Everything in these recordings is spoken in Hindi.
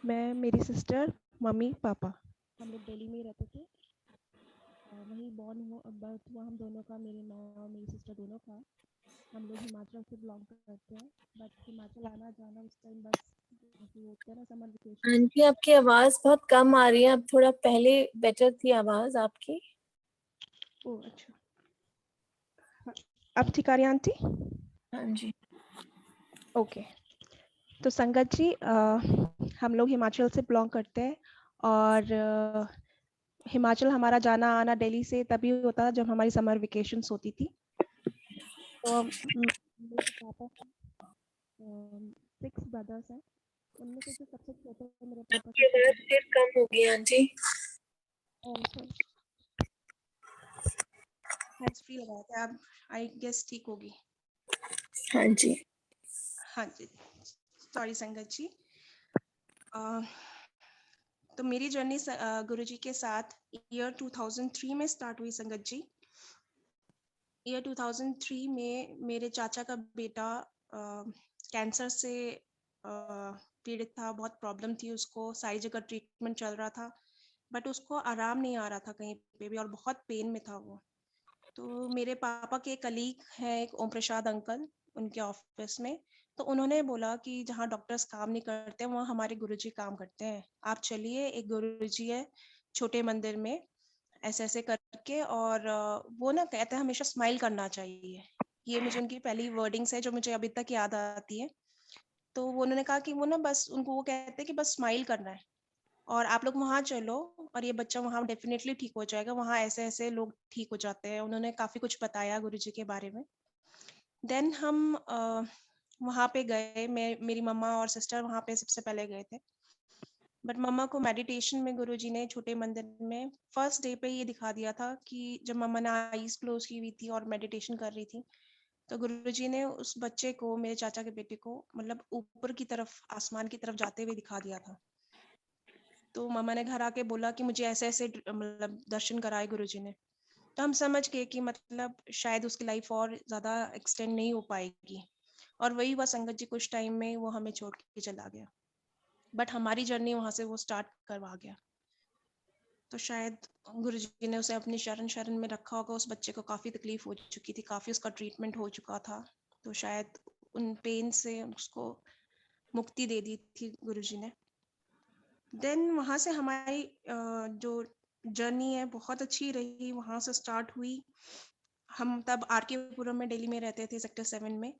मैं, मेरी सिस्टर, मम्मी, पापा, हम लोग दिल्ली में ही रहते थे। वहीं बॉर्न हुआ, बर्थ हुआ हम दोनों का, मेरी माँ और मेरी सिस्टर दोनों का। हम लोग हिमाचल से बिलोंग करते हैं, बट हिमाचल आना जाना उस टाइम बस ऐसे ही होता है ना, समर वेकेशन। आंटी आपकी आवाज बहुत कम आ रही है। अब थोड़ा पहले बेटर थी आवाज आपकी। ओह अच्छा, हाँ, अब ठीक आ रही है आंटी? हाँ जी। ओके। तो संगत जी, हम लोग हिमाचल से बिलोंग करते हैं, और हिमाचल हमारा जाना आना दिल्ली से तभी होता था जब हमारी समर वेकेशंस होती थी। तो मेरे पापा 6 ब्रदर्स हैं, उनमें से जो सबसे छोटे हैं मेरे पापा आपकी सबसे आवाज बड़े। फिर कम हो गई आंटी। सॉरी, हैंड्स फ्री लगाया था, अब आई गेस ठीक होगी। हाँ जी। हाँ जी, सॉरी संगत जी। अ, तो मेरी जर्नी गुरुजी के साथ ईयर 2003 में स्टार्ट हुई संगत जी। ईयर 2003 में मेरे चाचा का बेटा कैंसर से पीड़ित था, बहुत प्रॉब्लम थी उसको, सारी जगह ट्रीटमेंट चल रहा था, बट उसको आराम नहीं आ रहा था कहीं पे भी, और बहुत पेन में था वो। तो मेरे पापा के कलीग हैं एक ओम प्रसाद अंकल, उनके ऑफिस में। तो उन्होंने बोला कि जहाँ डॉक्टर्स काम नहीं करते वहाँ हमारे गुरुजी काम करते हैं, आप चलिए, एक गुरुजी है छोटे मंदिर में, ऐसे ऐसे करके। और वो ना कहते हैं हमेशा स्माइल करना चाहिए। ये मुझे उनकी पहली वर्डिंग्स है जो मुझे अभी तक याद आती है। तो वो उन्होंने कहा कि वो ना बस उनको वो कहते हैं कि बस स्माइल करना है, और आप लोग वहाँ चलो, और ये बच्चा वहाँ डेफिनेटली ठीक हो जाएगा, वहाँ ऐसे ऐसे लोग ठीक हो जाते हैं। उन्होंने काफ़ी कुछ बताया गुरुजी के बारे में। देन हम वहाँ पे गए, मेरी मम्मा और सिस्टर वहाँ पे सबसे पहले गए थे। बट मम्मा को मेडिटेशन में गुरुजी ने छोटे मंदिर में फर्स्ट डे पे ये दिखा दिया था कि जब मम्मा ने आईज क्लोज की हुई थी और मेडिटेशन कर रही थी, तो गुरुजी ने उस बच्चे को, मेरे चाचा के बेटे को, मतलब ऊपर की तरफ, आसमान की तरफ जाते हुए दिखा दिया था। तो मम्मा ने घर आके बोला कि मुझे ऐसे ऐसे मतलब दर्शन कराए गुरुजी ने। तो हम समझ गए कि मतलब शायद उसकी लाइफ और ज़्यादा एक्सटेंड नहीं हो पाएगी। और वही हुआ संगत जी, कुछ टाइम में वो हमें छोड़ के चला गया, बट हमारी जर्नी वहाँ से वो स्टार्ट करवा गया। तो शायद गुरुजी ने उसे अपनी शरण शरण में रखा होगा। उस बच्चे को काफ़ी तकलीफ हो चुकी थी, काफ़ी उसका ट्रीटमेंट हो चुका था, तो शायद उन पेन से उसको मुक्ति दे दी थी गुरुजी ने। देन वहाँ से हमारी जो जर्नी है बहुत अच्छी रही, वहाँ से स्टार्ट हुई। हम तब आर के पुरम में दिल्ली में रहते थे, सेक्टर 7 में।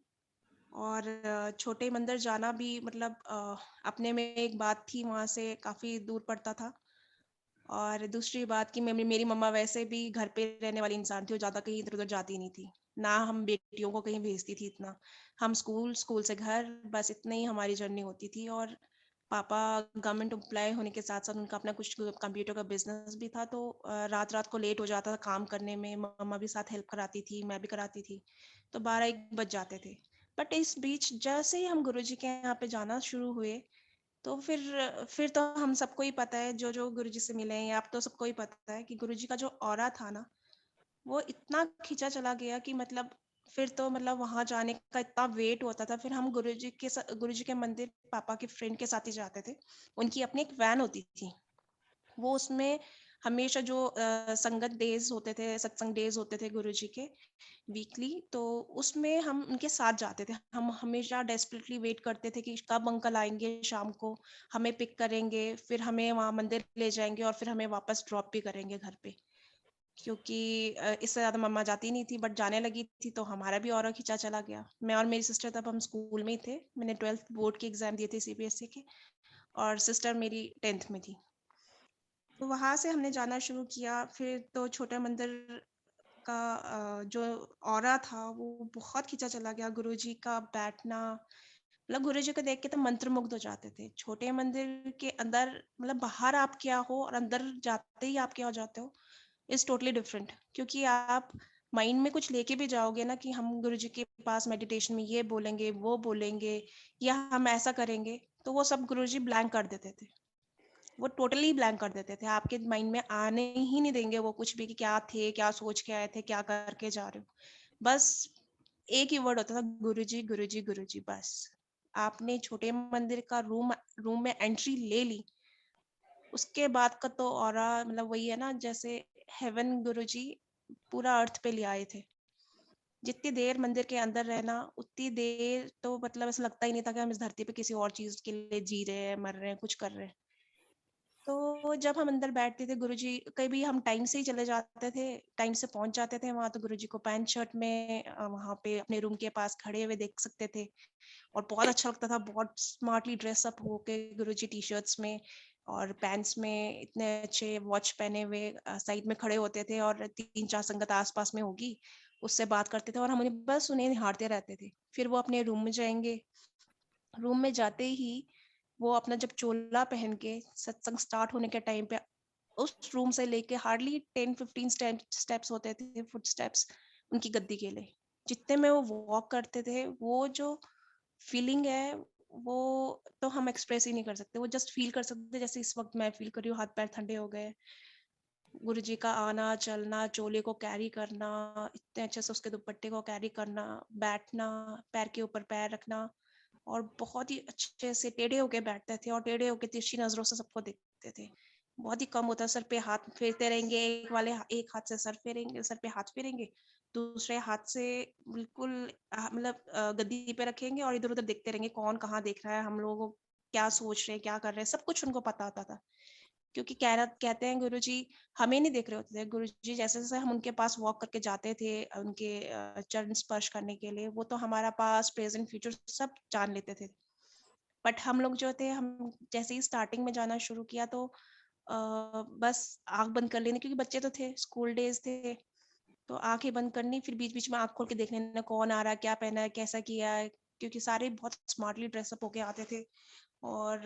और छोटे मंदिर जाना भी मतलब अपने में एक बात थी, वहाँ से काफ़ी दूर पड़ता था। और दूसरी बात कि मेरी मम्मा वैसे भी घर पे रहने वाली इंसान थी, वो ज़्यादा कहीं इधर उधर जाती नहीं थी, ना हम बेटियों को कहीं भेजती थी इतना। हम स्कूल, स्कूल से घर, बस इतनी ही हमारी जर्नी होती थी। और पापा गवर्नमेंट एम्प्लॉय होने के साथ साथ उनका अपना कुछ कंप्यूटर का बिजनेस भी था, तो रात रात को लेट हो जाता था काम करने में, मम्मा भी साथ हेल्प कराती थी, मैं भी कराती थी, तो 12-1 बज जाते थे। बट इस बीच जैसे ही हम गुरुजी के यहाँ पे जाना शुरू हुए, तो फिर तो हम सबको ही पता है, जो जो गुरुजी से मिले हैं, आप तो सबको ही पता है कि गुरुजी का जो ऑरा था ना, वो इतना खींचा चला गया कि मतलब फिर तो मतलब वहां जाने का इतना वेट होता था। फिर हम गुरुजी के मंदिर पापा के फ्रेंड के साथ ही जाते थे। उनकी अपनी एक वैन होती थी, वो उसमें हमेशा जो संगत डेज होते थे, सत्संग डेज होते थे गुरुजी के वीकली, तो उसमें हम उनके साथ जाते थे। हम हमेशा डेस्परेटली वेट करते थे कि कब अंकल आएंगे शाम को, हमें पिक करेंगे, फिर हमें वहाँ मंदिर ले जाएंगे और फिर हमें वापस ड्रॉप भी करेंगे घर पे। क्योंकि इससे ज़्यादा मम्मा जाती नहीं थी, बट जाने लगी थी तो हमारा भी और खींचा चला गया। मैं और मेरी सिस्टर तब हम स्कूल में ही थे, मैंने 12th बोर्ड के एग्ज़ाम दिए थे सीबीएसई के, और सिस्टर मेरी 10th में थी। तो वहाँ से हमने जाना शुरू किया। फिर तो छोटा मंदिर का जो ऑरा था वो बहुत खींचा चला गया। गुरुजी का बैठना, मतलब गुरुजी को देख के तो मंत्रमुग्ध हो जाते थे। छोटे मंदिर के अंदर, मतलब बाहर आप क्या हो और अंदर जाते ही आप क्या हो जाते हो, इज टोटली डिफरेंट। क्योंकि आप माइंड में कुछ लेके भी जाओगे ना कि हम गुरुजी के पास मेडिटेशन में ये बोलेंगे, वो बोलेंगे, या हम ऐसा करेंगे, तो वो सब गुरुजी ब्लैंक कर देते थे। वो टोटली ब्लैंक कर देते थे, आपके माइंड में आने ही नहीं देंगे वो कुछ भी, कि क्या थे, क्या सोच के आए थे, क्या करके जा रहे हो। बस एक ही वर्ड होता था, गुरुजी गुरुजी गुरुजी, बस। आपने छोटे मंदिर का रूम में एंट्री ले ली, उसके बाद का तो ऑरा मतलब वही है ना, जैसे हेवन गुरुजी पूरा अर्थ पे ले आए थे। जितनी देर मंदिर के अंदर रहना, उतनी देर तो मतलब ऐसा लगता ही नहीं था कि हम इस धरती पे किसी और चीज़ के लिए जी रहे हैं, मर रहे हैं, कुछ कर रहे हैं। तो जब हम अंदर बैठते थे गुरुजी, कभी हम टाइम से ही चले जाते थे, टाइम से पहुँच जाते थे वहाँ, तो गुरुजी को पैंट शर्ट में वहाँ पे अपने रूम के पास खड़े हुए देख सकते थे। और बहुत अच्छा लगता था, बहुत स्मार्टली ड्रेस अप होके गुरुजी टी-शर्ट्स में और पैंट्स में इतने अच्छे वॉच पहने हुए साइड में खड़े होते थे, और 3-4 संगत आस-पास में होगी, उससे बात करते थे और हम उन्हें बस उन्हें निहारते रहते थे। फिर वो अपने रूम में जाएँगे, रूम में जाते ही वो अपना जब चोला पहन के सत्संग स्टार्ट होने के टाइम पे उस रूम से लेके हार्डली 10-15 स्टेप्स होते थे, फुट स्टेप्स उनकी गद्दी के लिए। जितने में वो वॉक करते थे, वो जो फीलिंग है, वो तो हम एक्सप्रेस ही नहीं कर सकते। वो जस्ट फील कर सकते हैं जैसे इस वक़्त मैं फील कर रही हूँ, हाथ-पैर ठंडे हो गए। गुरुजी का आना, चलना, चोले को कैरी करना, इतने अच्छे से उसके दुपट्टे को कैरी करना, बैठना, पैर के ऊपर पैर रखना और बहुत ही अच्छे से टेढ़े होके बैठते थे और टेढ़े होके तिरछी नज़रों से सबको देखते थे। बहुत ही कम होता है, सर पे हाथ फेरते रहेंगे, एक हाथ से सर फेरेंगे, सर पे हाथ फेरेंगे, दूसरे हाथ से बिल्कुल मतलब गद्दी पे रखेंगे और इधर-उधर देखते रहेंगे, कौन कहाँ देख रहा है, हम लोगों को क्या सोच रहे हैं, क्या कर रहे हैं, सब कुछ उनको पता होता था। क्योंकि कहते हैं गुरुजी हमें नहीं देख रहे होते थे। गुरुजी जैसे-जैसे हम उनके पास वॉक करके जाते थे उनके चरण स्पर्श करने के लिए, वो तो हमारा पास्ट, प्रेज़ेंट, फ्यूचर सब जान लेते थे। बट हम लोग जो थे, हम जैसे ही स्टार्टिंग में जाना शुरू किया तो बस आँख बंद कर लेनी, क्योंकि बच्चे तो थे, स्कूल डेज़ थे, तो आँखें बंद करनी, फिर बीच-बीच में आँख खोल के देख लेना कौन आ रहा है, क्या पहना है, कैसा किया है, क्योंकि सारे बहुत स्मार्टली ड्रेस अप होके आते थे। और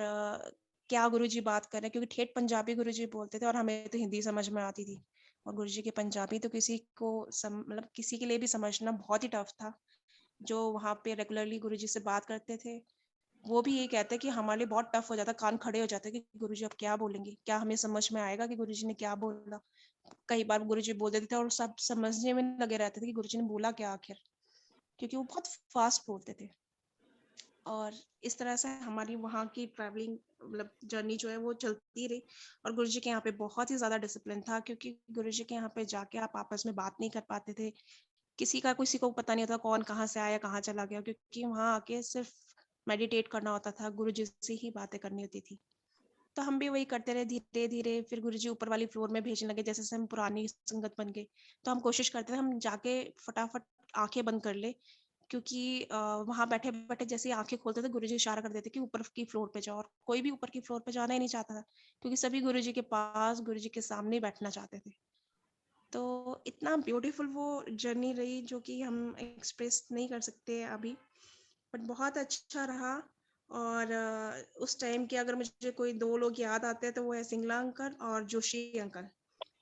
क्या गुरुजी बात कर रहे हैं, क्योंकि ठेठ पंजाबी गुरुजी बोलते थे और हमें तो हिंदी समझ में आती थी, और गुरुजी की पंजाबी तो किसी को मतलब किसी के लिए भी समझना बहुत ही टफ था। जो वहाँ पे रेगुलरली गुरुजी से बात करते थे, वो भी ये कहते हैं कि हमारे लिए बहुत टफ हो जाता, कान खड़े हो जाते कि गुरुजी अब क्या बोलेंगे, क्या हमें समझ में आएगा कि गुरुजी ने क्या बोला। कई बार गुरुजी बोल देते थे और सब समझने में लगे रहते थे कि गुरुजी ने बोला क्या आखिर, क्योंकि वो बहुत फास्ट बोलते थे। और इस तरह से हमारी वहाँ की ट्रैवलिंग मतलब जर्नी जो है वो चलती रही। और गुरुजी के यहाँ पे बहुत ही ज़्यादा डिसिप्लिन था, क्योंकि गुरुजी के यहाँ पे जाके आप आपस में बात नहीं कर पाते थे। किसी को पता नहीं होता कौन कहाँ से आया, कहाँ चला गया, क्योंकि वहाँ आके सिर्फ मेडिटेट करना होता था, गुरुजी से ही बातें करनी होती थी। तो हम भी वही करते रहे धीरे-धीरे, फिर गुरुजी ऊपर वाली फ्लोर में भेजने लगे, जैसे-जैसे हम पुरानी संगत बन गए। तो हम कोशिश करते थे हम जाके फटाफट आँखें बंद कर लें, क्योंकि वहाँ बैठे-बैठे जैसे ही आँखें खोलते थे, गुरुजी इशारा कर देते कि ऊपर की फ्लोर पे जाओ, और कोई भी ऊपर की फ्लोर पे जाना ही नहीं चाहता था, क्योंकि सभी गुरुजी के पास, गुरुजी के सामने ही बैठना चाहते थे। तो इतना ब्यूटीफुल वो जर्नी रही, जो कि हम एक्सप्रेस नहीं कर सकते अभी, बट बहुत अच्छा रहा। और उस टाइम के अगर मुझे कोई 2 लोग याद आते हैं, तो वो है सिंगला अंकल और जोशी अंकल।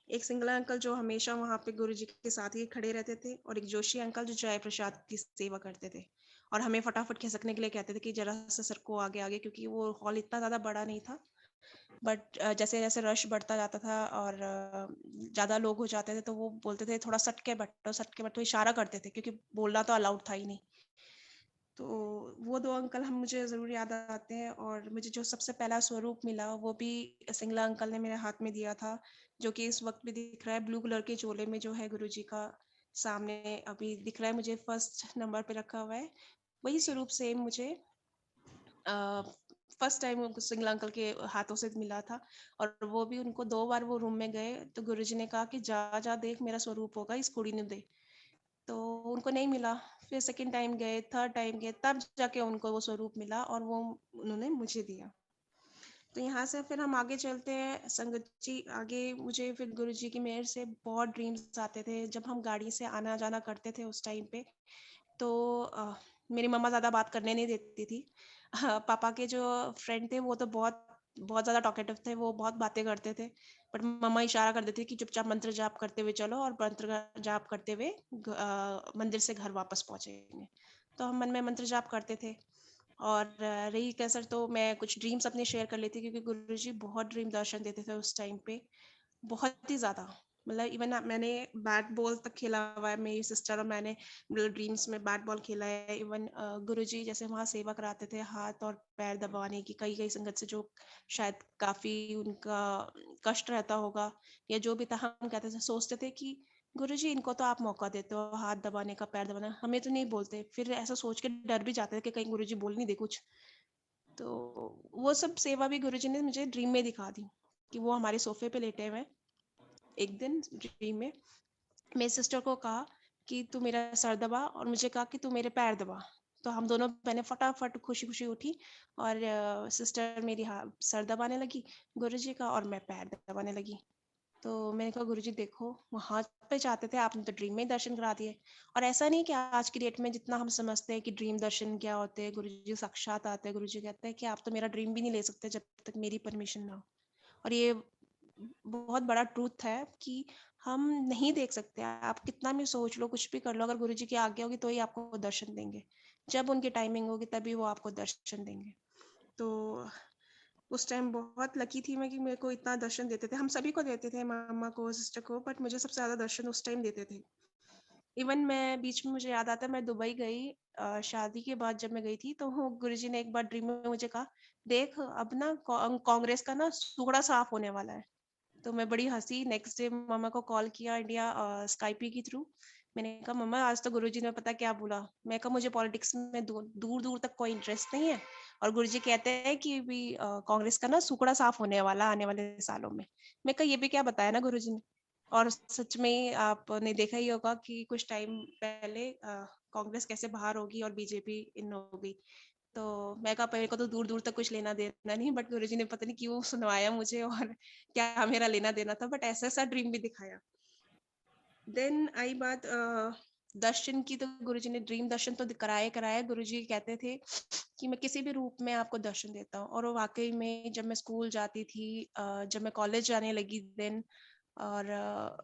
एक सिंगला अंकल जो हमेशा वहाँ पे गुरुजी के साथ ही खड़े रहते थे, और एक जोशी अंकल जो चाय प्रसाद की सेवा करते थे और हमें फटाफट खिसकने के लिए कहते थे कि ज़रा सा सरको आगे-आगे, क्योंकि वो हॉल इतना ज़्यादा बड़ा नहीं था। बट जैसे-जैसे रश बढ़ता जाता था और ज़्यादा लोग हो जाते थे, तो वो बोलते थे थोड़ा सट के बैठो, इशारा करते थे, क्योंकि बोलना तो अलाउड था ही नहीं। तो वो 2 अंकल हम मुझे ज़रूर याद आते हैं। और मुझे जो सबसे पहला स्वरूप मिला, वो भी सिंगला अंकल ने मेरे हाथ में दिया था, जो कि इस वक़्त भी दिख रहा है ब्लू कलर के चोले में, जो है गुरुजी का सामने अभी दिख रहा है मुझे, फर्स्ट नंबर पे रखा हुआ है। वही स्वरूप सेम मुझे अ, फर्स्ट टाइम उनको सिंगला अंकल के हाथों से मिला था। और वो भी उनको 2 बार वो रूम में गए, तो गुरुजी ने कहा कि जा देख मेरा स्वरूप होगा, इस कुड़ी ने दे। तो उनको नहीं मिला। फिर सेकंड टाइम गए, थर्ड टाइम गए, तब जाके उनको वो स्वरूप मिला और वो उन्होंने मुझे दिया। तो यहाँ से फिर हम आगे चलते हैं संगत जी। आगे मुझे फिर गुरुजी की मेहर से बहुत ड्रीम्स आते थे। जब हम गाड़ी से आना-जाना करते थे उस टाइम पे, तो मेरी मम्मा ज़्यादा बात करने नहीं देती थी। पापा के जो फ्रेंड थे, वो तो बहुत बहुत ज़्यादा टॉकेटिव थे, वो बहुत बातें करते थे। बट मम्मा इशारा कर देती थी कि चुपचाप मंत्र जाप करते हुए चलो, और मंत्र जाप करते हुए मंदिर से घर वापस पहुँचेंगे। तो हम मन में मंत्र जाप करते थे। और रही कसर, तो मैं कुछ ड्रीम्स अपने शेयर कर लेती, क्योंकि गुरुजी बहुत ड्रीम दर्शन देते थे उस टाइम पे, बहुत ही ज़्यादा। मतलब इवन मैंने बैट बॉल तक खेला हुआ है, मेरी सिस्टर और मैंने मतलब ड्रीम्स में बैट बॉल खेला है। इवन गुरुजी जैसे वहाँ सेवा कराते थे हाथ और पैर दबाने की, कई कई संगत से जो शायद काफी उनका कष्ट रहता होगा या जो भी था, हम कहते थे, सोचते थे कि गुरुजी इनको तो आप मौका देते हो हाथ दबाने का, पैर दबाने का, हमें तो नहीं बोलते। फिर ऐसा सोच के डर भी जाते थे कि कहीं गुरुजी बोल नहीं दे कुछ। तो वो सब सेवा भी गुरुजी ने मुझे ड्रीम में दिखा दी कि वो हमारे सोफे पे लेटे हुए हैं। एक दिन ड्रीम में मेरी सिस्टर को कहा कि तू मेरा सर दबा, और मुझे कहा कि तू मेरे पैर दबा। तो हम दोनों बहनें फटाफट खुशी खुशी उठी और सिस्टर मेरी सर दबाने लगी गुरुजी का, और मैं पैर दबाने लगी। तो मैंने कहा गुरुजी देखो, वो हाथ पे चाहते थे, आपने तो ड्रीम में ही दर्शन करा दिए। और ऐसा नहीं कि आज की डेट में जितना हम समझते हैं कि ड्रीम दर्शन क्या होते हैं, गुरुजी साक्षात आते हैं, गुरुजी कहते हैं कि आप तो मेरा ड्रीम भी नहीं ले सकते जब तक मेरी परमिशन ना हो। और ये बहुत बड़ा ट्रूथ है कि हम नहीं देख सकते। आप कितना भी सोच लो, कुछ भी कर लो, अगर गुरुजी की आज्ञा होगी तो ही आपको दर्शन देंगे। जब उनकी टाइमिंग होगी तभी वो आपको दर्शन देंगे। तो उस टाइम बहुत लकी थी मैं कि मेरे को इतना दर्शन देते थे। हम सभी को देते थे, मम्मा को, सिस्टर को, बट मुझे सबसे ज्यादा दर्शन उस टाइम देते थे। इवन मैं बीच में, मुझे याद आता है, मैं दुबई गई शादी के बाद जब मैं गई थी, तो गुरुजी ने एक बार ड्रीम में मुझे कहा, देख अब ना कांग्रेस का ना सुगड़ा साफ होने वाला है। तो मैं बड़ी हंसी। नेक्स्ट डे मम्मा को कॉल किया इंडिया स्काइपी के थ्रू। मैंने कहा मम्मा आज तो गुरुजी ने पता क्या बोला। मैं कहा मुझे पॉलिटिक्स में दूर दूर तक कोई इंटरेस्ट नहीं है, और गुरुजी कहते हैं कि भी कांग्रेस का ना सुकड़ा साफ होने वाला आने वाले सालों में। मैं कहा ये भी क्या बताया ना गुरुजी ने। और सच में आपने देखा ही होगा कि कुछ टाइम पहले कांग्रेस कैसे बाहर होगी और बीजेपी इन होगी। तो मैं कहा मेरे को तो दूर दूर तक कुछ लेना देना नहीं, बट गुरुजी ने पता नहीं क्यों सुनवाया मुझे और क्या मेरा लेना देना था, बट ऐसा ऐसा ड्रीम भी दिखाया। देन आई बात दर्शन की। तो गुरुजी ने ड्रीम दर्शन तो कराए कराए। गुरुजी कहते थे कि मैं किसी भी रूप में आपको दर्शन देता हूँ। और वो वाकई में जब मैं स्कूल जाती थी, जब मैं कॉलेज जाने लगी देन, और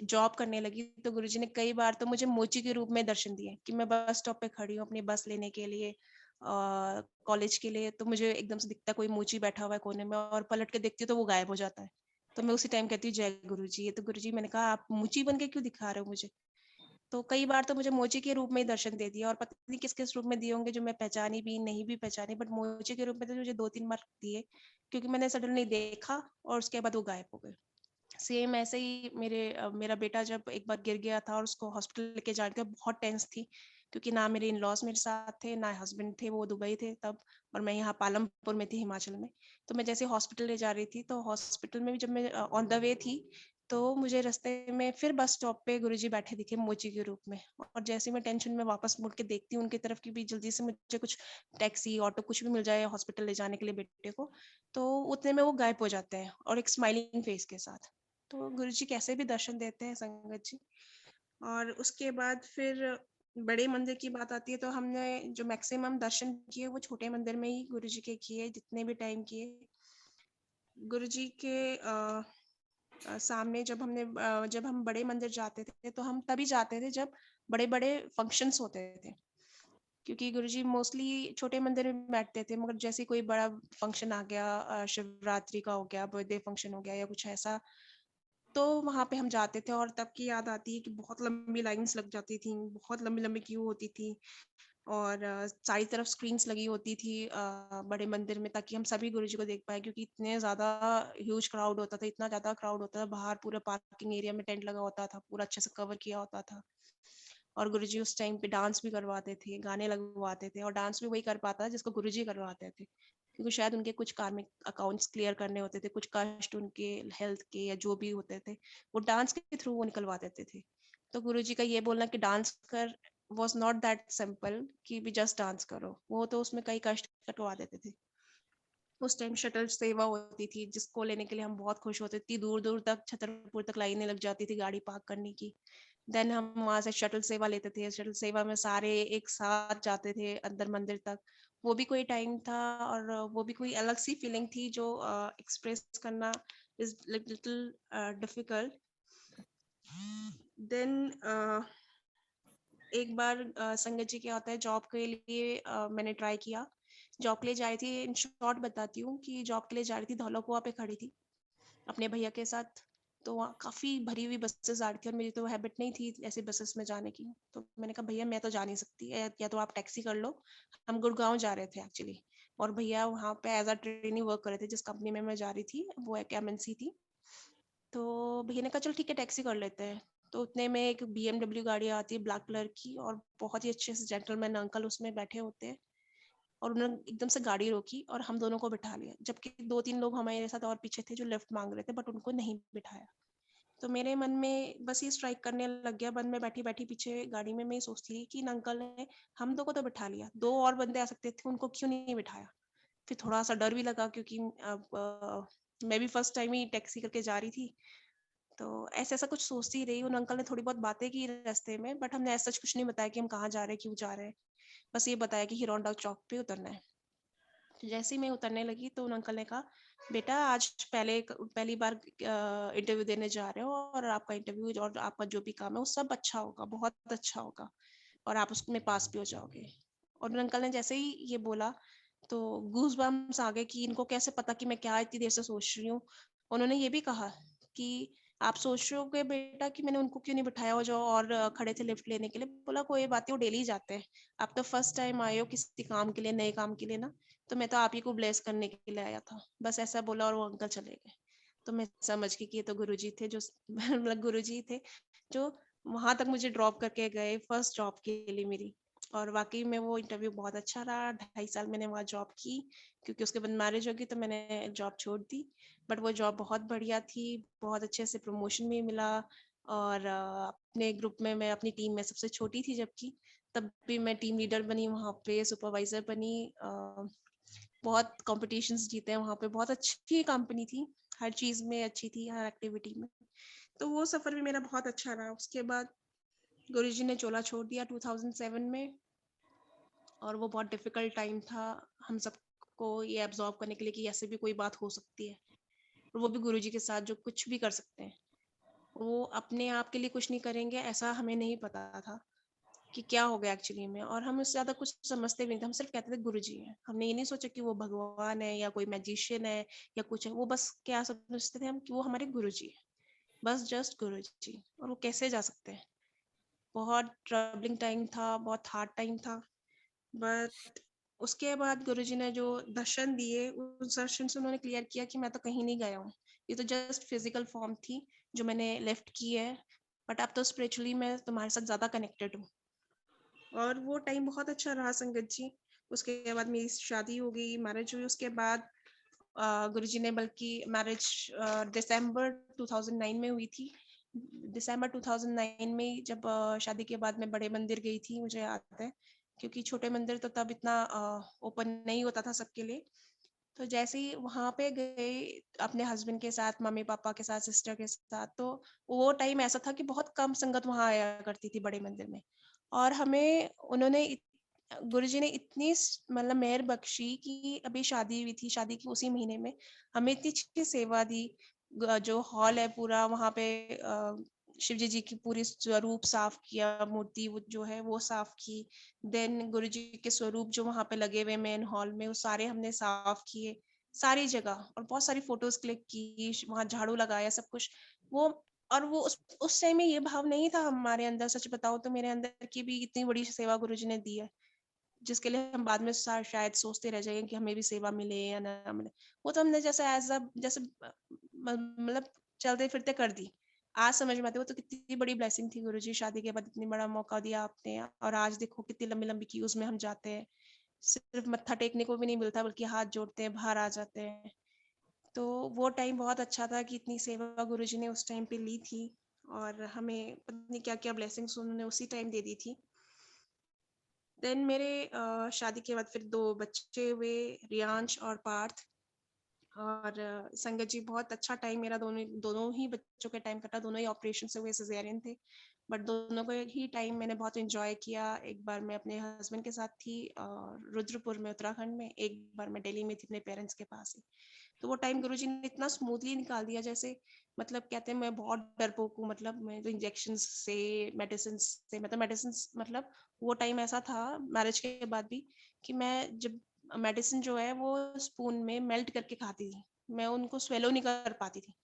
जॉब करने लगी, तो गुरुजी ने कई बार तो मुझे मोची के रूप में दर्शन दिए कि मैं बस स्टॉप पे खड़ी हूँ अपनी बस लेने के लिए कॉलेज के लिए, तो मुझे एकदम से दिखता कोई मोची बैठा हुआ है कोने में, और पलट के देखती हूँ तो वो गायब हो जाता है। तो मैं उसी टाइम कहती हूँ जय गुरुजी। ये तो गुरुजी, मैंने कहा आप मोची बन के क्यों दिखा रहे हो मुझे। तो कई बार तो मुझे मोची के रूप में ही दर्शन दे दिया, और पता नहीं किस किस रूप में दिए होंगे जो मैं पहचानी भी नहीं भी पहचानी, बट मोची के रूप में तो मुझे 2-3 बार दिए, क्योंकि मैंने सडनली देखा और उसके बाद वो गायब हो गए। सेम ऐसे ही मेरा बेटा जब एक बार गिर गया था और उसको हॉस्पिटल लेके जाने का बहुत टेंस थी, क्योंकि ना मेरे इन लॉज मेरे साथ थे, ना हस्बैंड थे, वो दुबई थे तब, और मैं यहाँ पालमपुर में थी हिमाचल में। तो मैं जैसे हॉस्पिटल ले जा रही थी, तो हॉस्पिटल में भी जब मैं ऑन द वे थी, तो मुझे रास्ते में फिर बस स्टॉप पे गुरुजी बैठे दिखे मोची के रूप में। और जैसे मैं टेंशन में वापस मुड़ के देखती हूँ उनकी तरफ की भी, जल्दी से मुझे कुछ टैक्सी ऑटो कुछ भी मिल जाए हॉस्पिटल ले जाने के लिए बेटे को, तो उतने में वो गायब हो जाते हैं और एक स्माइलिंग फेस के साथ। तो गुरुजी कैसे भी दर्शन देते हैं संगत जी। और उसके बाद फिर बड़े मंदिर की बात आती है, तो हमने जो मैक्सिमम दर्शन किए वो छोटे मंदिर में ही गुरुजी के किए, जितने भी टाइम किए। गुरुजी के सामने जब हम बड़े मंदिर जाते थे, तो हम तभी जाते थे जब बड़े बड़े फंक्शंस होते थे, क्योंकि गुरुजी मोस्टली छोटे मंदिर में बैठते थे। मगर जैसे कोई बड़ा फंक्शन आ गया, शिवरात्रि का हो गया, बर्थडे फंक्शन हो गया या कुछ ऐसा, तो वहाँ पे हम जाते थे। और तब की याद आती है कि बहुत लंबी लाइन्स लग जाती थी, बहुत लंबी-लंबी क्यू होती थी, और सारी तरफ स्क्रीन्स लगी होती थी बड़े मंदिर में, ताकि हम सभी गुरुजी को देख पाएँ, क्योंकि इतने ज़्यादा ह्यूज क्राउड होता था, इतना ज़्यादा क्राउड होता था। बाहर पूरा पार्किंग एरिया में टेंट लगा होता था, पूरा अच्छे से कवर किया होता था। और गुरुजी उस टाइम पे डांस भी करवाते थे, गाने लगवाते थे, और डांस भी वही कर पाता था जिसको गुरुजी करवाते थे, क्योंकि शायद उनके कुछ कार्मिक अकाउंट्स क्लियर करने होते थे, कुछ कष्ट उनके हेल्थ के या जो भी होते थे, वो डांस के थ्रू वो निकलवा देते थे। तो गुरुजी का ये बोलना कि डांस कर वॉज नॉट दैट सिंपल कि भी जस्ट डांस करो, वो तो उसमें कई कष्ट कटवा देते थे। उस टाइम शटल सेवा होती थी, जिसको लेने के लिए हम बहुत खुश होते थे। दूर दूर तक छतरपुर तक लाइनें लग जाती थी गाड़ी पार्क करने की। देन हम वहां से शटल सेवा लेते थे। शटल सेवा में सारे एक साथ जाते थे अंदर मंदिर तक। वो भी कोई टाइम था, और वो भी कोई अलग सी फीलिंग थी जो एक्सप्रेस करना इज लिटिल डिफिकल्ट। देन एक बार संगत जी क्या होता है, जॉब के लिए मैंने ट्राई किया। जॉब के लिए जा रही थी, इन शॉर्ट बताती हूँ कि जॉब के लिए जा रही थी, धौलाकुआं पे खड़ी थी अपने भैया के साथ। तो वहाँ काफ़ी भरी हुई बसेस आ रही थी और मेरी तो हैबिट नहीं थी ऐसी बसेस में जाने की। तो मैंने कहा भैया मैं तो जा नहीं सकती, या तो आप टैक्सी कर लो। हम गुड़गाँव जा रहे थे एक्चुअली, और भैया वहाँ पे एज़ अ ट्रेनी वर्क कर रहे थे जिस कंपनी में मैं जा रही थी, वो एक एमएनसी थी। तो भैया ने कहा चल ठीक है टैक्सी कर लेते हैं। तो उतने में एक बीएमडब्ल्यू गाड़ी आती है ब्लैक कलर की, और बहुत ही अच्छे से जेंटलमैन अंकल उसमें बैठे होते हैं, और उन्होंने एकदम से गाड़ी रोकी और हम दोनों को बिठा लिया, जबकि 2-3 लोग हमारे साथ और पीछे थे जो लिफ्ट मांग रहे थे, बट उनको नहीं बिठाया। तो मेरे मन में बस ये स्ट्राइक करने लग गया, मन में बैठी-बैठी पीछे गाड़ी में मैं ये सोचती रही कि इन अंकल ने हम 2 को तो बिठा लिया, 2 और बंदे आ सकते थे, उनको क्यों नहीं बिठाया? फिर थोड़ा-सा डर भी लगा क्योंकि अब मैं भी फर्स्ट टाइम ही टैक्सी करके जा रही थी। तो ऐसा-ऐसा कुछ सोचती रही, उन अंकल ने थोड़ी बहुत बातें की रास्ते में, बट हमने ऐसा कुछ नहीं बताया कि हम कहाँ जा रहे हैं, क्यों जा रहे हैं। बस ये बताया कि हीरोहोंडा चौक पे उतरना है। तो जैसे ही मैं उतरने लगी तो उन अंकल ने कहा, "बेटा आज पहली बार इंटरव्यू देने जा रहे हो, और आपका इंटरव्यू और आपका जो भी काम है वो सब अच्छा होगा, बहुत अच्छा होगा, और आप उसमें पास भी हो जाओगे।" और उन अंकल ने जैसे ही ये बोला तो गूज़बम्प्स आ गए कि इनको कैसे पता कि मैं क्या इतनी देर से सोच रही हूँ। उन्होंने ये भी कहा कि आप सोच रहे होगे बेटा कि मैंने उनको क्यों नहीं बिठाया, वो जो और खड़े थे लिफ्ट लेने के लिए। बोला कोई बात नहीं, वो डेली जाते हैं। आप तो फर्स्ट टाइम आए हो किसी काम के लिए, नए काम के लिए ना, तो मैं तो आप ही को ब्लेस करने के लिए आया था। बस ऐसा बोला और वो अंकल चले गए। तो मैं समझ गई कि ये तो गुरुजी थे जो मतलब गुरुजी थे जो वहाँ तक मुझे ड्रॉप करके गए फर्स्ट जॉब के लिए मेरी। और वाक़ई में वो इंटरव्यू बहुत अच्छा रहा, 2.5 साल मैंने वहाँ जॉब की, क्योंकि उसके बाद मैरिज हो गई तो मैंने जॉब छोड़ दी। बट वो जॉब बहुत बढ़िया थी, बहुत अच्छे से प्रमोशन भी मिला, और अपने ग्रुप में मैं अपनी टीम में सबसे छोटी थी, जबकि तब भी मैं टीम लीडर बनी वहाँ पे, सुपरवाइज़र बनी। बहुत कॉम्पिटिशन्स जीते हैं वहाँ पे, बहुत अच्छी कंपनी थी, हर चीज़ में अच्छी थी, हर एक्टिविटी में। तो वो सफ़र भी मेरा बहुत अच्छा रहा। उसके बाद गुरुजी ने चोला छोड़ दिया 2007 में, और वो बहुत डिफ़िकल्ट टाइम था हम सबको ये एब्ज़ॉर्ब करने के लिए कि ऐसे भी कोई बात हो सकती है। और वो भी गुरुजी के साथ जो कुछ भी कर सकते हैं। वो अपने आप के लिए कुछ नहीं करेंगे ऐसा हमें नहीं पता था कि क्या हो गया एक्चुअली में, और हम उससे ज़्यादा कुछ समझते भी नहीं थे। हम सिर्फ़ कहते थे गुरुजी हैं। हमने ये नहीं सोचा कि वो भगवान है या कोई मैजिशियन है या कुछ है। वो बस क्या समझते थे हम कि वो हमारे गुरुजी हैं। बस जस्ट गुरुजी, और वो कैसे जा सकते हैं। बहुत ट्रबलिंग टाइम था, बहुत हार्ड टाइम था, बट उसके बाद गुरुजी ने जो दर्शन दिए, उस दर्शन से उन्होंने क्लियर किया कि मैं तो कहीं नहीं गया हूँ। ये तो जस्ट फिज़िकल फ़ॉर्म थी जो मैंने लेफ्ट की है, बट अब तो स्पिरिचुअली मैं तुम्हारे साथ ज़्यादा कनेक्टेड हूँ। और वो टाइम बहुत अच्छा रहा संगत जी। उसके बाद मेरी शादी हो गई, मैरिज हुई। उसके बाद गुरुजी ने बल्कि मैरिज दिसंबर 2009 में हुई थी। दिसंबर 2009 में ही जब शादी के बाद मैं बड़े मंदिर गई थी, मुझे याद है, क्योंकि छोटे मंदिर तो तब इतना ओपन नहीं होता था सबके लिए। तो जैसे ही वहाँ पे गए अपने हस्बैंड के साथ, मम्मी-पापा के साथ, सिस्टर के साथ, तो वो टाइम ऐसा था कि बहुत कम संगत वहाँ आया करती थी बड़े मंदिर में। और हमें उन्होंने गुरुजी ने इतनी मतलब मेहर बख्शी कि अभी शादी हुई थी, शादी के उसी महीने में हमें इतनी अच्छी सेवा दी। जो हॉल है पूरा वहाँ पे शिव जी की पूरी स्वरूप साफ किया, मूर्ति वो जो है वो साफ की। देन गुरुजी के स्वरूप जो वहाँ पे लगे हुए मेन हॉल में, वो सारे हमने साफ किए, सारी जगह, और बहुत सारी फोटोज क्लिक की, वहाँ झाड़ू लगाया, सब कुछ। वो और वो उस टाइम में ये भाव नहीं था हमारे अंदर, सच बताऊँ तो मेरे अंदर की भी इतनी बड़ी सेवा गुरुजी ने दी है, जिसके लिए हम बाद में शायद सोचते रह जाएँगे कि हमें भी सेवा मिले या ना मिले। वो तो हमने जैसे एज़ अ जैसे मतलब चलते-फिरते कर दी। आज समझ में आता है वो तो कितनी बड़ी ब्लेसिंग थी गुरुजी, शादी के बाद इतनी बड़ा मौका दिया आपने, और आज देखो कितनी लंबी-लंबी क्यूज़ में हम जाते हैं। सिर्फ़ मत्था टेकने को भी नहीं मिलता, बल्कि हाथ जोड़ते हैं, बाहर आ जाते हैं। तो वो टाइम बहुत अच्छा था कि इतनी सेवा गुरुजी ने उस टाइम पे ली थी, और हमें पता नहीं क्या-क्या ब्लेसिंग्स उन्होंने उसी टाइम दे दी थी। देन मेरे शादी के बाद फिर 2 बच्चे हुए, रियांश और पार्थ। और संगत जी बहुत अच्छा टाइम मेरा दोनों दोनों ही बच्चों के टाइम कटा, दोनों ही ऑपरेशन से हुए, सिज़ेरियन थे। बट दोनों को ही टाइम मैंने बहुत एन्जॉय किया। एक बार मैं अपने हस्बैंड के साथ थी रुद्रपुर में, उत्तराखंड में, एक बार मैं दिल्ली में थी अपने पेरेंट्स के पास ही। तो वो टाइम गुरुजी ने इतना स्मूथली निकाल दिया, जैसे मतलब कहते हैं मैं बहुत डरपोक हूँ, मतलब मैं तो इंजेक्शंस से, मेडिसिन्स से, मतलब मेडिसिन्स मतलब वो टाइम ऐसा था मैरिज के बाद भी कि मैं जब मेडिसिन जो है वो स्पून में मेल्ट करके खाती थी। मैं उनको स्वेलो नहीं कर पाती थी।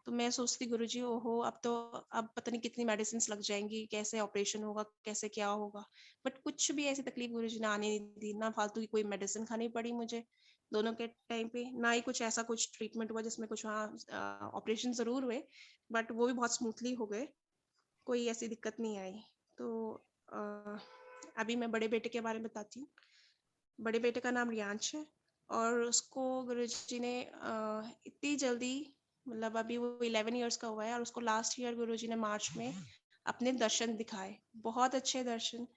तो मैं सोचती गुरुजी ओहो अब पता नहीं कितनी मेडिसिन लग जाएंगी, कैसे ऑपरेशन होगा, कैसे क्या होगा। बट कुछ भी ऐसी तकलीफ गुरुजी ने आने नहीं दी, ना फालतू की कोई मेडिसिन खानी पड़ी मुझे दोनों के टाइम पे, ना ही कुछ ऐसा कुछ ट्रीटमेंट हुआ जिसमें कुछ हाँ ऑपरेशन जरूर हुए, बट वो भी बहुत स्मूथली हो गए, कोई ऐसी दिक्कत नहीं आई। तो अ, अभी मैं बड़े बेटे के बारे में बताती हूँ। बड़े बेटे का नाम रियांश है और उसको गुरुजी ने इतनी जल्दी, मतलब अभी वो 11 इयर्स का हुआ है और उसको लास्ट ईयर गुरुजी ने मार्च में अपने दर्शन दिखाए, बहुत अच्छे दर्शन।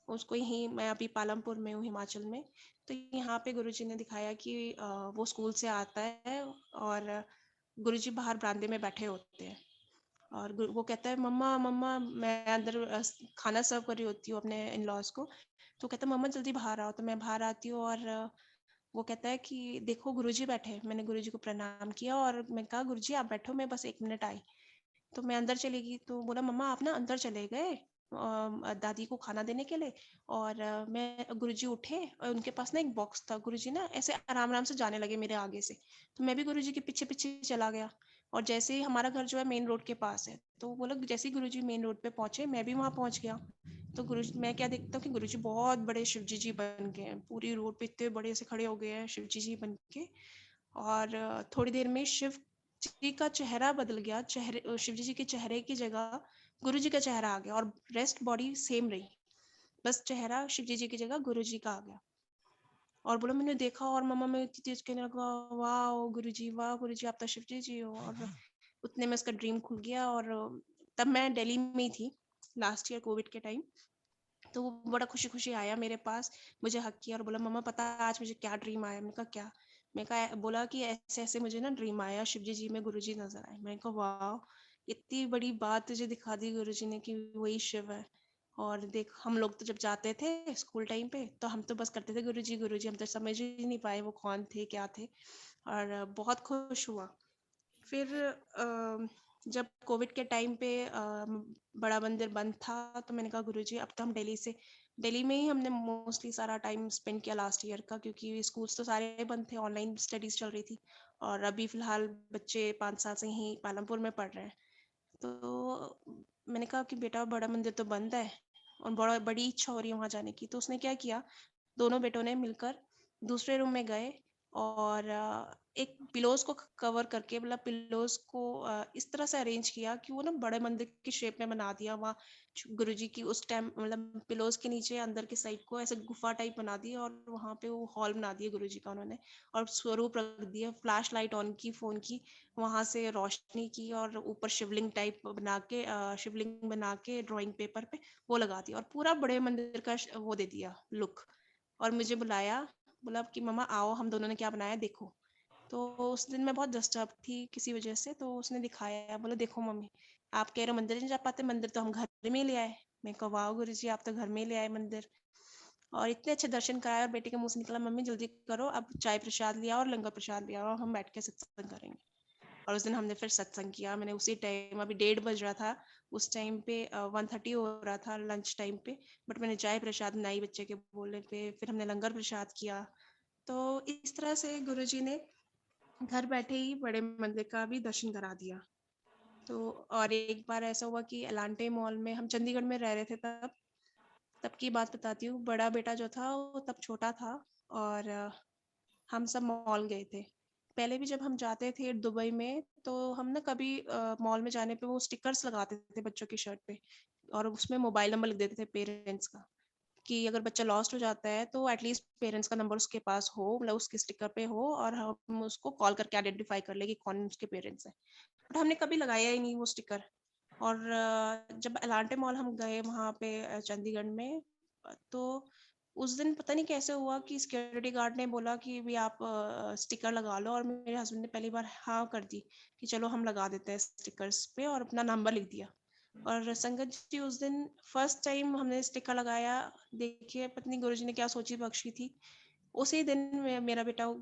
उसको यहीं, मैं अभी पालमपुर में हूँ हिमाचल में, तो यहाँ पे गुरुजी ने दिखाया कि वो स्कूल से आता है और गुरुजी बाहर बरामदे में बैठे होते हैं और वो कहता है मम्मा मम्मा, मैं अंदर खाना सर्व कर रही होती हूँ अपने इन लॉज को, तो कहता है मम्मा जल्दी बाहर आओ, तो मैं बाहर आती हूँ और वो कहता है कि देखो गुरुजी बैठे हैं। मैंने गुरुजी को प्रणाम किया और मैं कहा गुरुजी आप बैठो, मैं बस 1 मिनट आई। तो मैं अंदर चली गई, तो बोला मम्मा आप ना अंदर चले गए दादी को खाना देने के लिए। और मैं गुरुजी उठे और उनके पास ना एक बॉक्स था, गुरुजी ना ऐसे आराम आराम से जाने लगे मेरे आगे से, तो मैं भी गुरुजी के पीछे पीछे चला गया। और जैसे ही हमारा घर जो है मेन रोड के पास है, तो वो लोग जैसे ही गुरुजी मेन रोड पे पहुंचे मैं भी वहां पहुंच गया। तो गुरुजी, मैं क्या देखता हूँ कि गुरुजी बहुत बड़े शिवजी जी बन गए हैं, पूरी रोड पे इतने बड़े से खड़े हो गए हैं शिवजी जी बन के। और थोड़ी देर में शिव जी का चेहरा बदल गया, चेहरे शिव जी के चेहरे की जगह गुरु जी का चेहरा आ गया और रेस्ट बॉडी सेम रही, बस चेहरा शिव जी की जगह गुरु जी का आ गया। और बोला मैंने देखा और मम्मा में इतनी तेज कहने लगा वाह गुरु जी आप तो शिव जी हो। और उतने में उसका ड्रीम खुल गया। और तब मैं दिल्ली में ही थी लास्ट ईयर कोविड के टाइम। तो वो बड़ा खुशी खुशी आया मेरे पास, मुझे हक किया और बोला मम्मा पता है आज मुझे क्या ड्रीम आया। मैंने कहा क्या। मैं कहा बोला कि ऐसे ऐसे मुझे ना ड्रीम आया, शिवजी जी में गुरुजी नजर आए। मैंने कहा वाह इतनी बड़ी बात तुझे दिखा दी गुरुजी ने कि वही शिव है। और देख हम लोग तो जब जाते थे स्कूल टाइम पे तो हम तो बस करते थे गुरुजी, हम तो समझ ही नहीं पाए वो कौन थे क्या थे। और बहुत खुश हुआ। फिर जब कोविड के टाइम पे बड़ा मंदिर बंद था, तो मैंने कहा गुरुजी अब तो हम दिल्ली में ही हमने मोस्टली सारा टाइम स्पेंड किया लास्ट ईयर का, क्योंकि स्कूल्स तो सारे बंद थे, ऑनलाइन स्टडीज चल रही थी। और अभी फिलहाल बच्चे 5 साल से ही पालमपुर में पढ़ रहे हैं। तो मैंने कहा कि बेटा बड़ा मंदिर तो बंद है और बड़ी इच्छा हो रही है वहां जाने की। तो उसने क्या किया, दोनों बेटों ने मिलकर दूसरे रूम में गए और एक पिलोज को कवर करके, मतलब पिलोज को इस तरह से अरेंज किया कि वो ना बड़े मंदिर की शेप में बना दिया वहाँ गुरुजी की। उस टाइम मतलब पिलोज के नीचे अंदर की साइड को ऐसे गुफा टाइप बना दी और वहाँ पे वो हॉल बना दिया गुरुजी का उन्होंने। और स्वरूप रख दिया, फ्लैश लाइट ऑन की फोन की, वहां से रोशनी की और ऊपर शिवलिंग टाइप बना के शिवलिंग बना के ड्राइंग पेपर पे वो लगा दिया और पूरा बड़े मंदिर का वो दे दिया लुक। और मुझे बुलाया, बोला कि मम्मा आओ हम दोनों ने क्या बनाया देखो। तो उस दिन मैं बहुत डिस्टर्ब थी किसी वजह से, तो उसने दिखाया, बोला देखो मम्मी आप कह रहे हो मंदिर नहीं जा पाते, मंदिर तो हम घर में ले आए। मैं कहा वाह गुरुजी आप तो घर में ले आए मंदिर। और इतने अच्छे दर्शन कराए और बेटे के मुंह से निकला मम्मी जल्दी करो अब चाय प्रसाद लिया और लंगर प्रसाद लिया और हम बैठ के सत्संग करेंगे। और उस दिन हमने फिर सत्संग किया। मैंने उसी टाइम, अभी 1:30 बज रहा था उस टाइम पे, 1:30 हो रहा था लंच टाइम पे, बट मैंने चाय प्रसाद बनाई बच्चे के बोलने पे, फिर हमने लंगर प्रसाद किया। तो इस तरह से गुरुजी ने घर बैठे ही बड़े मंदिर का भी दर्शन करा दिया। तो और एक बार ऐसा हुआ कि एलांटे मॉल में, हम चंडीगढ़ में रह रहे थे तब तब की बात बताती हूँ। बड़ा बेटा जो था वो तब छोटा था और हम सब मॉल गए थे। पहले भी जब हम जाते थे दुबई में तो हम ना कभी मॉल में जाने पे वो स्टिकर्स लगाते थे बच्चों की शर्ट पे और उसमें मोबाइल नंबर लिख देते थे पेरेंट्स का, कि अगर बच्चा लॉस्ट हो जाता है तो एटलीस्ट पेरेंट्स का नंबर उसके पास हो, मतलब उसके स्टिकर पे हो और हम उसको कॉल करके आइडेंटिफाई कर ले कि कौन उसके पेरेंट्स हैं। बट हमने कभी लगाया ही नहीं वो स्टिकर। और जब एलांटे मॉल हम गए वहाँ पे चंडीगढ़ में, तो उस दिन पता नहीं कैसे हुआ कि सिक्योरिटी गार्ड ने बोला कि भी आप स्टिकर लगा लो, और मेरे हस्बैंड ने पहली बार हाँ कर दी कि चलो हम लगा देते हैं स्टिकर्स पे, और अपना नंबर लिख दिया। और संगत जी उस दिन फर्स्ट टाइम हमने स्टिकर लगाया। देखिए पत्नी गुरुजी ने क्या सोची बख्शी थी। उसी दिन मेरा बेटा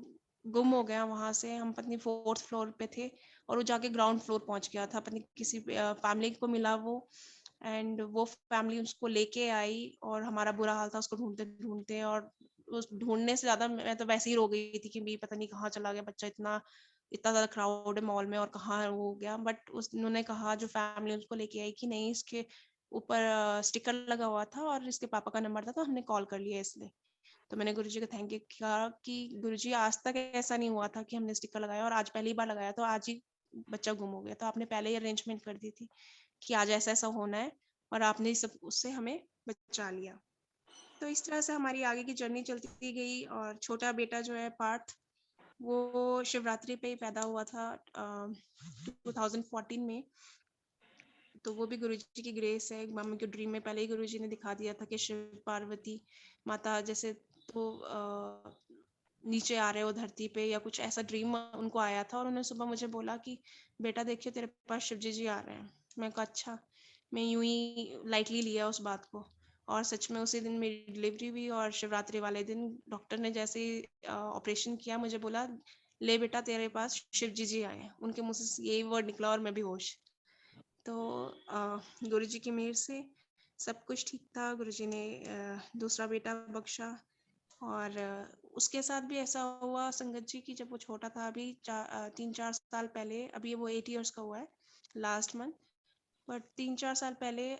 गुम हो गया वहां से। हम पत्नी 4th फ्लोर पे थे और वो जाके ग्राउंड फ्लोर पहुंच गया था, पत्नी किसी फैमिली को मिला वो, एंड वो फैमिली उसको लेके आई और हमारा बुरा हाल था उसको ढूंढते ढूंढते। और उस ढूंढने से ज्यादा मैं तो वैसे ही रो गई थी कि भी पता नहीं कहाँ चला गया बच्चा, इतना इतना ज़्यादा क्राउड है मॉल में और कहाँ वो हो गया। बट उन्होंने कहा, जो फैमिली उसको लेके आई, कि नहीं, इसके ऊपर स्टिकर लगा हुआ था और इसके पापा का नंबर था, तो हमने कॉल कर लिया इसलिए। तो मैंने गुरुजी को थैंक यू किया कि गुरुजी, आज तक ऐसा नहीं हुआ था कि हमने स्टिकर लगाया, और आज पहली बार लगाया, तो आज ही बच्चा गुम हो गया। तो आपने पहले ही अरेंजमेंट कर दी थी कि आज ऐसा ऐसा होना है, और आपने सब उससे हमें बचा लिया। तो इस तरह से हमारी आगे की जर्नी चलती गई। और छोटा बेटा जो है पार्थ, वो शिवरात्रि पे ही पैदा हुआ था 2014 में। तो वो भी गुरुजी की ग्रेस है। मम्मी के ड्रीम में पहले ही गुरुजी ने दिखा दिया था कि शिव पार्वती माता जैसे तो नीचे आ रहे हो धरती पे, या कुछ ऐसा ड्रीम उनको आया था। और उन्होंने सुबह मुझे बोला कि बेटा देखियो, तेरे पास शिव जी आ रहे हैं। मैं कहा अच्छा। मैं यूं ही लाइटली लिया उस बात को। और सच में उसी दिन मेरी डिलीवरी हुई, और शिवरात्रि वाले दिन डॉक्टर ने जैसे ही ऑपरेशन किया, मुझे बोला, ले बेटा, तेरे पास शिव जी आए हैं। उनके मुंह से यही वर्ड निकला और मैं भी होश। तो गुरुजी की मेहर से सब कुछ ठीक था। गुरुजी ने दूसरा बेटा बख्शा। और उसके साथ भी ऐसा हुआ संगत जी की, जब वो छोटा था, अभी 3-4 साल पहले, अभी वो 8 इयर्स का हुआ है लास्ट मंथ। बट 3-4 साल पहले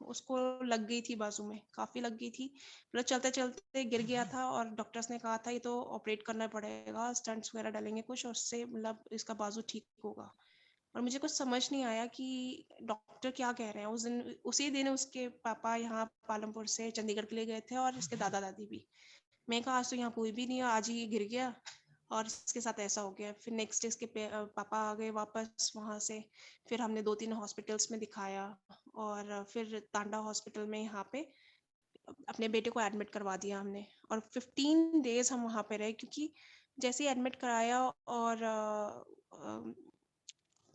उसको लग गई थी बाजू में, काफ़ी लग गई थी। मतलब चलते चलते गिर गया था, और डॉक्टर्स ने कहा था ये तो ऑपरेट करना पड़ेगा, स्टंट्स वगैरह डालेंगे कुछ, और उससे मतलब इसका बाजू ठीक होगा। और मुझे कुछ समझ नहीं आया कि डॉक्टर क्या कह रहे हैं। उसी दिन उसके पापा यहाँ पालमपुर से चंडीगढ़ के लिए गए थे, और इसके दादा दादी भी। मैं कहा आज तो यहाँ कोई भी नहीं है, आज ही ये गिर गया और इसके साथ ऐसा हो गया। फिर नेक्स्ट डे इसके पापा आ गए वापस वहाँ से। फिर हमने 2-3 हॉस्पिटल्स में दिखाया, और फिर टांडा हॉस्पिटल में यहाँ पे अपने बेटे को एडमिट करवा दिया हमने। और 15 डेज हम वहाँ पे रहे, क्योंकि जैसे ही एडमिट कराया और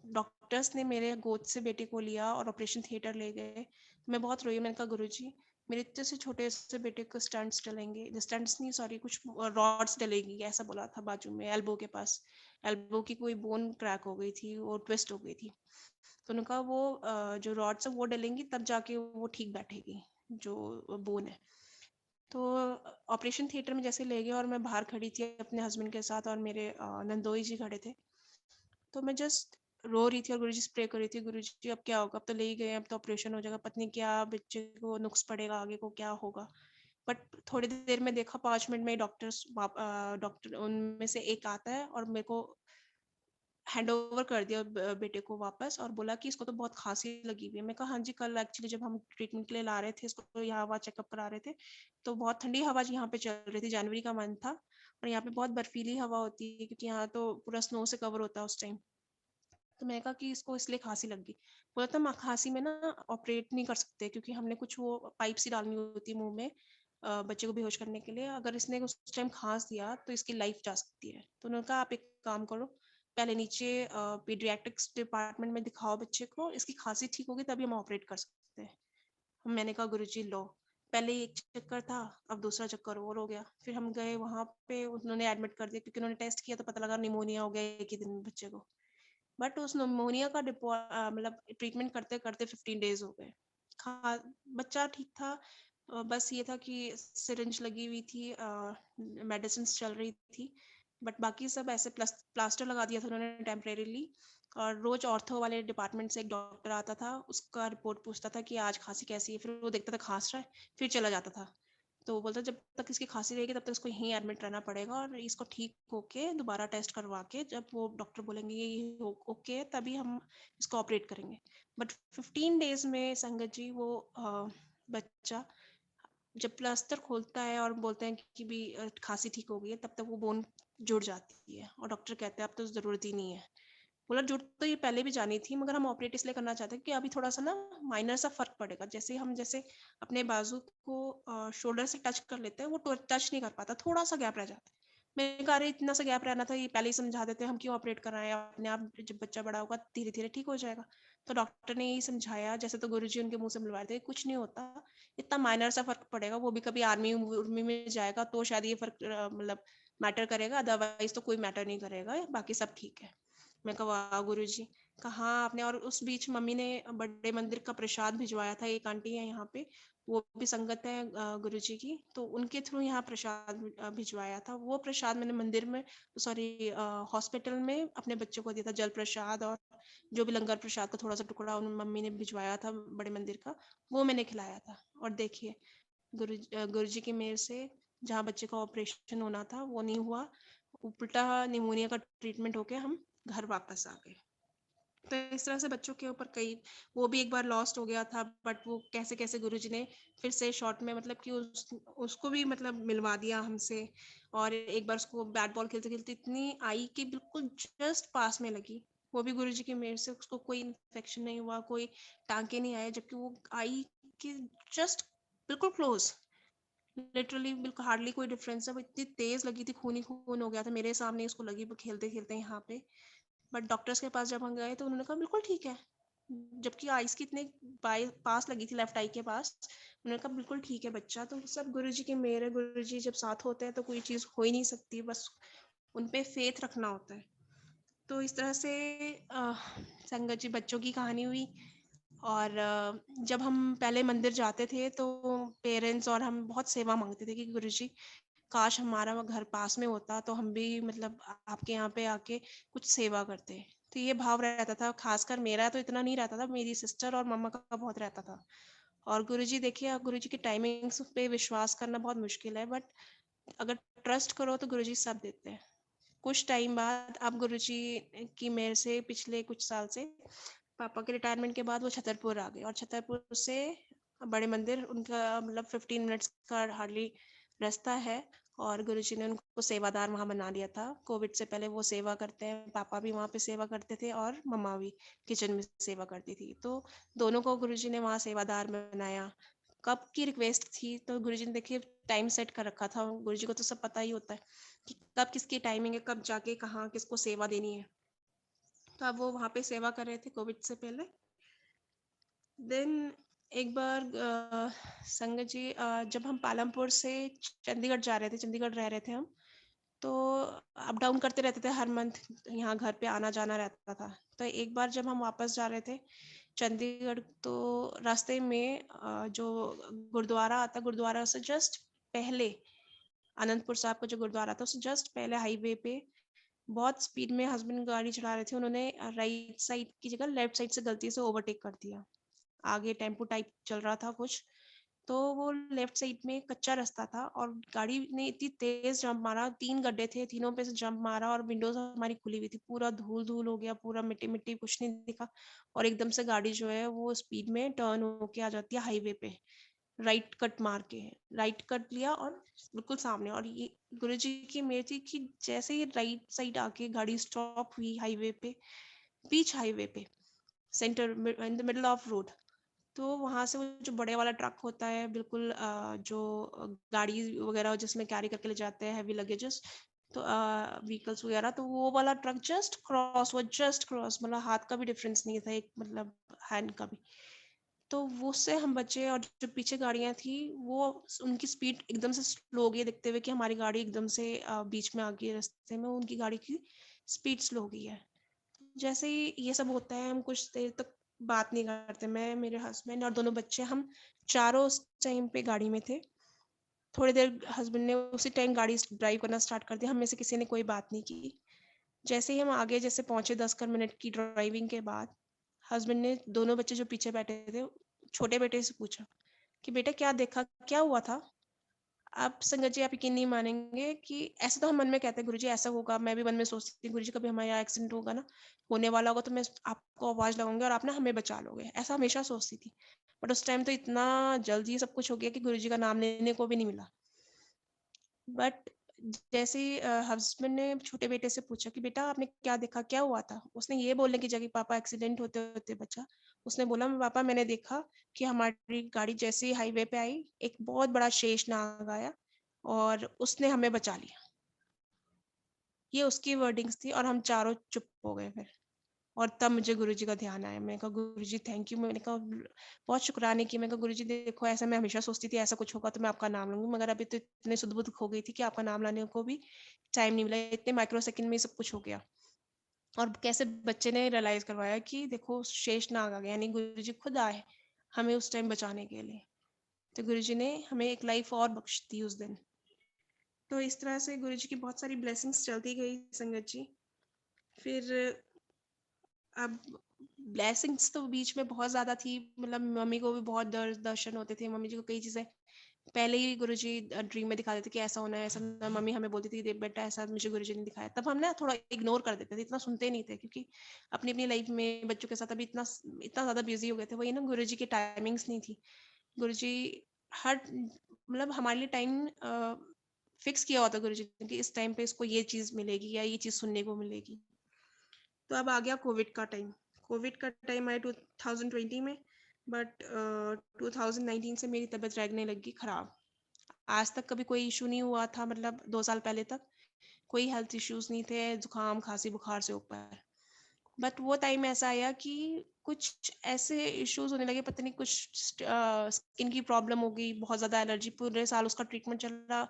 डॉक्टर्स ने मेरे गोद से बेटे को लिया और ऑपरेशन थिएटर ले गए। मैं बहुत रोई। मैंने कहा गुरुजी, मेरे इतने से छोटे से बेटे को स्टंट्स डलेंगे, स्टंट्स नहीं सॉरी, कुछ रॉड्स डलेगी, ऐसा बोला था बाजू में, एल्बो के पास। एल्बो की कोई बोन क्रैक हो गई थी, वो ट्विस्ट हो गई थी। तो उन्होंने कहा वो जो रॉड्स है वो डलेंगी, तब जाके वो ठीक बैठेगी, जो बोन है। तो ऑपरेशन थिएटर में जैसे ले गए, और मैं बाहर खड़ी थी अपने हस्बैंड के साथ, और मेरे नंदोई जी खड़े थे। तो मैं जस्ट रो रही थी, और गुरुजी से प्रे कर रही थी, गुरुजी अब क्या होगा, अब तो ले ही गए, अब तो ऑपरेशन हो जाएगा, पत्नी क्या बच्चे को नुक्स पड़ेगा, आगे को क्या होगा। बट थोड़ी देर में देखा, 5 मिनट में डॉक्टर उनमें से एक आता है, और मेरे को हैंड ओवर कर दिया बेटे को वापस, और बोला कि इसको तो बहुत खांसी लगी हुई है। मैं कहा हाँ जी, कल एक्चुअली जब हम ट्रीटमेंट के लिए ला रहे थे इसको, तो यहाँ हवा चेकअप करा रहे थे, तो बहुत ठंडी हवा यहाँ पे चल रही थी, जनवरी का मंथ था, और यहाँ पे बहुत बर्फीली हवा होती है, क्योंकि यहाँ तो पूरा स्नो से कवर होता है उस टाइम। तो मैंने कहा कि इसको इसलिए खांसी लग गई। बोला था खांसी में ना ऑपरेट नहीं कर सकते, क्योंकि हमने कुछ वो पाइप सी डालनी होती है मुंह में बच्चे को बेहोश करने के लिए। अगर इसने उस टाइम खांस दिया तो इसकी लाइफ जा सकती है। तो उन्होंने कहा आप एक काम करो, पहले नीचे पीडियाट्रिक्स डिपार्टमेंट में दिखाओ बच्चे को, इसकी खांसी ठीक होगी तभी हम ऑपरेट कर सकते हैं। मैंने कहा गुरुजी लो, पहले एक चक्कर था, अब दूसरा चक्कर और हो गया। फिर हम गए वहां पे, उन्होंने एडमिट कर दिया, क्योंकि उन्होंने टेस्ट किया तो पता लगा निमोनिया हो गया एक ही दिन में बच्चे को। बट उस निमोनिया का मतलब ट्रीटमेंट करते करते 15 डेज हो गए। बच्चा ठीक था। बस ये था कि सिरिंज लगी हुई थी, मेडिसिन चल रही थी, बट बाकी सब ऐसे प्लास्टर लगा दिया था उन्होंने टेम्परेरीली। और रोज ऑर्थो वाले डिपार्टमेंट से एक डॉक्टर आता था, उसका रिपोर्ट पूछता था कि आज खांसी कैसी है, फिर वो देखता था खांस रहा है, फिर चला जाता था। तो वो बोलता जब तक इसकी खांसी रहेगी तब तक इसको यहीं एडमिट रहना पड़ेगा, और इसको ठीक होके दोबारा टेस्ट करवा के जब वो डॉक्टर बोलेंगे ये ओके तभी हम इसको ऑपरेट करेंगे। बट 15 डेज में संगत जी वो बच्चा जब प्लास्टर खोलता है और बोलते हैं कि भी खांसी ठीक हो गई है, तब तक वो बोन जुड़ जाती है, और डॉक्टर कहते हैं अब तो ज़रूरत ही नहीं है। बोला जुड़ तो ये पहले भी जानी थी, मगर हम ऑपरेट इसलिए करना चाहते हैं कि अभी थोड़ा सा ना माइनर सा फर्क पड़ेगा। जैसे अपने बाजू को शोल्डर से टच कर लेते हैं, वो टच नहीं कर पाता, थोड़ा सा गैप रह जाता है। मैंने कहा अरे इतना सा गैप रहना था, ये पहले ही समझा देते, हम क्यों ऑपरेट कर रहे हैं, अपने आप जब बच्चा बड़ा होगा धीरे धीरे ठीक हो जाएगा। तो डॉक्टर ने यही समझाया, जैसे तो गुरुजी उनके मुंह से बुलवाए थे, कुछ नहीं होता, इतना माइनर सा फर्क पड़ेगा, वो भी कभी आर्मी उर्मी में जाएगा तो शायद ये फर्क मतलब मैटर करेगा, अदरवाइज तो कोई मैटर नहीं करेगा, बाकी सब ठीक है। मैं कहा वाह गुरुजी, कहाँ आपने। और उस बीच मम्मी ने बड़े मंदिर का प्रसाद भिजवाया था, एक आंटी है यहाँ पे, वो भी संगत है गुरुजी की, तो उनके थ्रू यहाँ प्रसाद भिजवाया था। वो प्रसाद मैंने मंदिर में, सॉरी हॉस्पिटल में अपने बच्चों को दिया था, जल प्रसाद और जो भी लंगर प्रसाद का थोड़ा सा टुकड़ा उन मम्मी ने भिजवाया था बड़े मंदिर का, वो मैंने खिलाया था। और देखिए गुरुजी की मेहर से जहाँ बच्चे का ऑपरेशन होना था वो नहीं हुआ, उल्टा निमोनिया का ट्रीटमेंट होके हम घर वापस आ गए। तो इस तरह से बच्चों के ऊपर कई, वो भी एक बार लॉस्ट हो गया था, बट वो कैसे कैसे गुरुजी ने फिर से शॉर्ट में मतलब कि उसको भी मतलब मिलवा दिया हमसे। और एक बार उसको बैट बॉल खेलते खेलते इतनी आई कि बिल्कुल जस्ट पास में लगी, वो भी गुरुजी की मेहर से उसको कोई इन्फेक्शन नहीं हुआ, कोई टांके नहीं आए, जबकि वो आई कि जस्ट बिल्कुल क्लोज, लिटरली बिल्कुल हार्डली कोई डिफरेंस है। वो इतनी तेज लगी थी, खून ही खून हो गया था, मेरे सामने उसको लगी खेलते खेलते यहाँ पे। बट डॉक्टर्स के पास जब हम गए तो उन्होंने कहा बिल्कुल ठीक है, जबकि आइस की इतने पास लगी थी, लेफ्ट आई के पास। उन्होंने कहा बिल्कुल ठीक है बच्चा। तो सब गुरुजी की मेहर है, गुरुजी जब साथ होते हैं तो कोई चीज़ हो ही नहीं सकती, बस उन पे फेथ रखना होता है। तो इस तरह से संगत जी बच्चों की कहानी हुई। और जब हम पहले मंदिर जाते थे तो पेरेंट्स और हम बहुत सेवा मांगते थे कि गुरुजी काश हमारा वो घर पास में होता तो हम भी मतलब आपके यहाँ पे आके कुछ सेवा करते। तो ये भाव रहता था, खासकर मेरा तो इतना नहीं रहता था, मेरी सिस्टर और मम्मा का बहुत रहता था। और गुरुजी देखिए, गुरुजी की टाइमिंग्स पे विश्वास करना बहुत मुश्किल है, बट अगर ट्रस्ट करो तो गुरुजी सब देते हैं। कुछ टाइम बाद अब गुरुजी की मेहर से पिछले कुछ साल से पापा के रिटायरमेंट के बाद वो छतरपुर आ गए, और छतरपुर से बड़े मंदिर उनका मतलब 15 मिनट्स का हार्डली रास्ता है। और गुरुजी ने उनको सेवादार वहाँ बना दिया था। कोविड से पहले वो सेवा करते हैं, पापा भी वहाँ पे सेवा करते थे और मम्मा भी किचन में सेवा करती थी, तो दोनों को गुरुजी ने वहाँ सेवादार बनाया। कब की रिक्वेस्ट थी तो गुरुजी ने देखिए टाइम सेट कर रखा था, गुरुजी को तो सब पता ही होता है कि कब किसकी टाइमिंग है, कब जाके कहाँ किसको सेवा देनी है। तो अब वो वहाँ पे सेवा कर रहे थे कोविड से पहले। देन एक बार संगत जी जब हम पालमपुर से चंडीगढ़ जा रहे थे, चंडीगढ़ रह रहे थे हम, तो अप डाउन करते रहते थे हर मंथ, यहाँ घर पे आना जाना रहता था। तो एक बार जब हम वापस जा रहे थे चंडीगढ़, तो रास्ते में जो गुरुद्वारा आता, गुरुद्वारा से जस्ट पहले आनंदपुर साहब का जो गुरुद्वारा था उससे जस्ट पहले हाईवे पे बहुत स्पीड में हस्बैंड गाड़ी चला रहे थे, उन्होंने राइट साइड की जगह लेफ्ट साइड से गलती से ओवरटेक कर दिया। आगे टेम्पो टाइप चल रहा था कुछ, तो वो लेफ्ट साइड में कच्चा रास्ता था और गाड़ी ने इतनी तेज जंप मारा, 3 गड्ढे थे, तीनों पे से जंप मारा और विंडोज हमारी खुली हुई थी, पूरा धूल धूल हो गया, पूरा मिट्टी मिट्टी, कुछ नहीं दिखा। और एकदम से गाड़ी जो है वो स्पीड में टर्न होके आ जाती है हाईवे पे, राइट कट मार के, राइट कट लिया और बिल्कुल सामने। और ये गुरुजी की मेहर थी कि जैसे ही राइट साइड आके गाड़ी स्टॉप हुई हाईवे पे, बीच हाईवे पे, centre in the middle of road, तो वहां से वो जो बड़े वाला ट्रक होता है बिल्कुल जो गाड़ी वगैरह जिसमें कैरी करके ले जाते हैं हैवी लगेजेस, तो व्हीकल्स वगैरह, तो वो वाला ट्रक जस्ट क्रॉस, वो जस्ट क्रॉस, मतलब हाथ का भी डिफरेंस नहीं था, एक मतलब हैंड का भी। तो वो उससे हम बचे, और जो पीछे गाड़ियां थी वो उनकी स्पीड एकदम से स्लो हो गई, देखते हुए कि हमारी गाड़ी एकदम से बीच में आ गई रास्ते में, उनकी गाड़ी की स्पीड स्लो हो गई है। जैसे ही ये सब होता है हम कुछ देर तक बात नहीं करते, मैं, मेरे हस्बैंड और दोनों बच्चे, हम चारों उस टाइम पे गाड़ी में थे। थोड़ी देर हस्बैंड ने उसी टाइम गाड़ी ड्राइव करना स्टार्ट कर दिया, हम में से किसी ने कोई बात नहीं की। जैसे ही हम आगे जैसे पहुंचे 10 मिनट की ड्राइविंग के बाद, हस्बैंड ने दोनों बच्चे जो पीछे बैठे थे, छोटे बेटे से पूछा कि बेटा क्या देखा, क्या हुआ था। आप संगत जी आप यकीन नहीं मानेंगे कि ऐसे तो हम मन में कहते हैं गुरुजी ऐसा होगा, मैं भी मन में सोचती थी गुरुजी कभी हमारे यहाँ एक्सीडेंट होगा ना, होने वाला होगा तो मैं आपको आवाज लगाऊंगी और आप ना हमें बचा लोगे, ऐसा हमेशा सोचती थी। बट उस टाइम तो इतना जल्दी सब कुछ हो गया कि गुरुजी का नाम लेने को भी नहीं मिला। बट जैसे ही हस्बैंड ने छोटे बेटे से पूछा कि बेटा आपने क्या देखा, क्या हुआ था, उसने ये बोलने की जगह पापा एक्सीडेंट होते होते बचा, उसने बोला पापा मैंने देखा कि हमारी गाड़ी जैसे ही हाईवे पे आई, एक बहुत बड़ा शेष नाग आया और उसने हमें बचा लिया। ये उसकी वर्डिंग्स थी और हम चारों चुप हो गए फिर। और तब मुझे गुरुजी का ध्यान आया, मैंने कहा गुरुजी थैंक यू, मैंने कहा बहुत शुक्राने की, मैंने कहा गुरुजी देखो ऐसा मैं हमेशा सोचती थी ऐसा कुछ होगा तो मैं आपका नाम लूंगी, मगर अभी तो इतने सुध बुध हो गई थी कि आपका नाम लाने को भी टाइम नहीं मिला, इतने माइक्रो सेकंड में सब कुछ हो गया। और कैसे बच्चे ने रियलाइज करवाया कि देखो शेष नाग आ गया, यानी गुरुजी खुद आए हमें उस टाइम बचाने के लिए। तो गुरुजी ने हमें एक लाइफ और बख्श दी उस दिन। तो इस तरह से गुरुजी की बहुत सारी ब्लेसिंग्स चलती गई संगत जी। फिर अब ब्लेसिंग्स तो बीच में बहुत ज़्यादा थी, मतलब मम्मी को भी बहुत दर्शन होते थे, मम्मी जी को कई चीज़ें पहले ही गुरुजी ड्रीम में दिखा देते कि ऐसा होना है, ऐसा होना है। मम्मी हमें बोलती थी देख बेटा ऐसा मुझे गुरुजी ने दिखाया, तब हम ना थोड़ा इग्नोर कर देते थे, इतना सुनते नहीं थे, क्योंकि अपनी अपनी लाइफ में बच्चों के साथ अभी इतना इतना ज़्यादा बिजी हो गए थे, वही ना गुरुजी की टाइमिंग्स नहीं थी। गुरुजी हर मतलब हमारे लिए टाइम फिक्स किया होता गुरुजी ने कि इस टाइम पे इसको ये चीज़ मिलेगी या ये चीज़ सुनने को मिलेगी। तो अब आ गया कोविड का टाइम। कोविड का टाइम आया 2020 में, बट 2019 से मेरी तबीयत रहने लगी खराब। आज तक कभी कोई इशू नहीं हुआ था, मतलब 2 साल पहले तक कोई हेल्थ इश्यूज नहीं थे, जुकाम खांसी बुखार से ऊपर। बट वो टाइम ऐसा आया कि कुछ ऐसे इश्यूज होने लगे, पता नहीं कुछ स्किन की प्रॉब्लम हो गई, बहुत ज़्यादा एलर्जी, पूरे साल उसका ट्रीटमेंट चल रहा,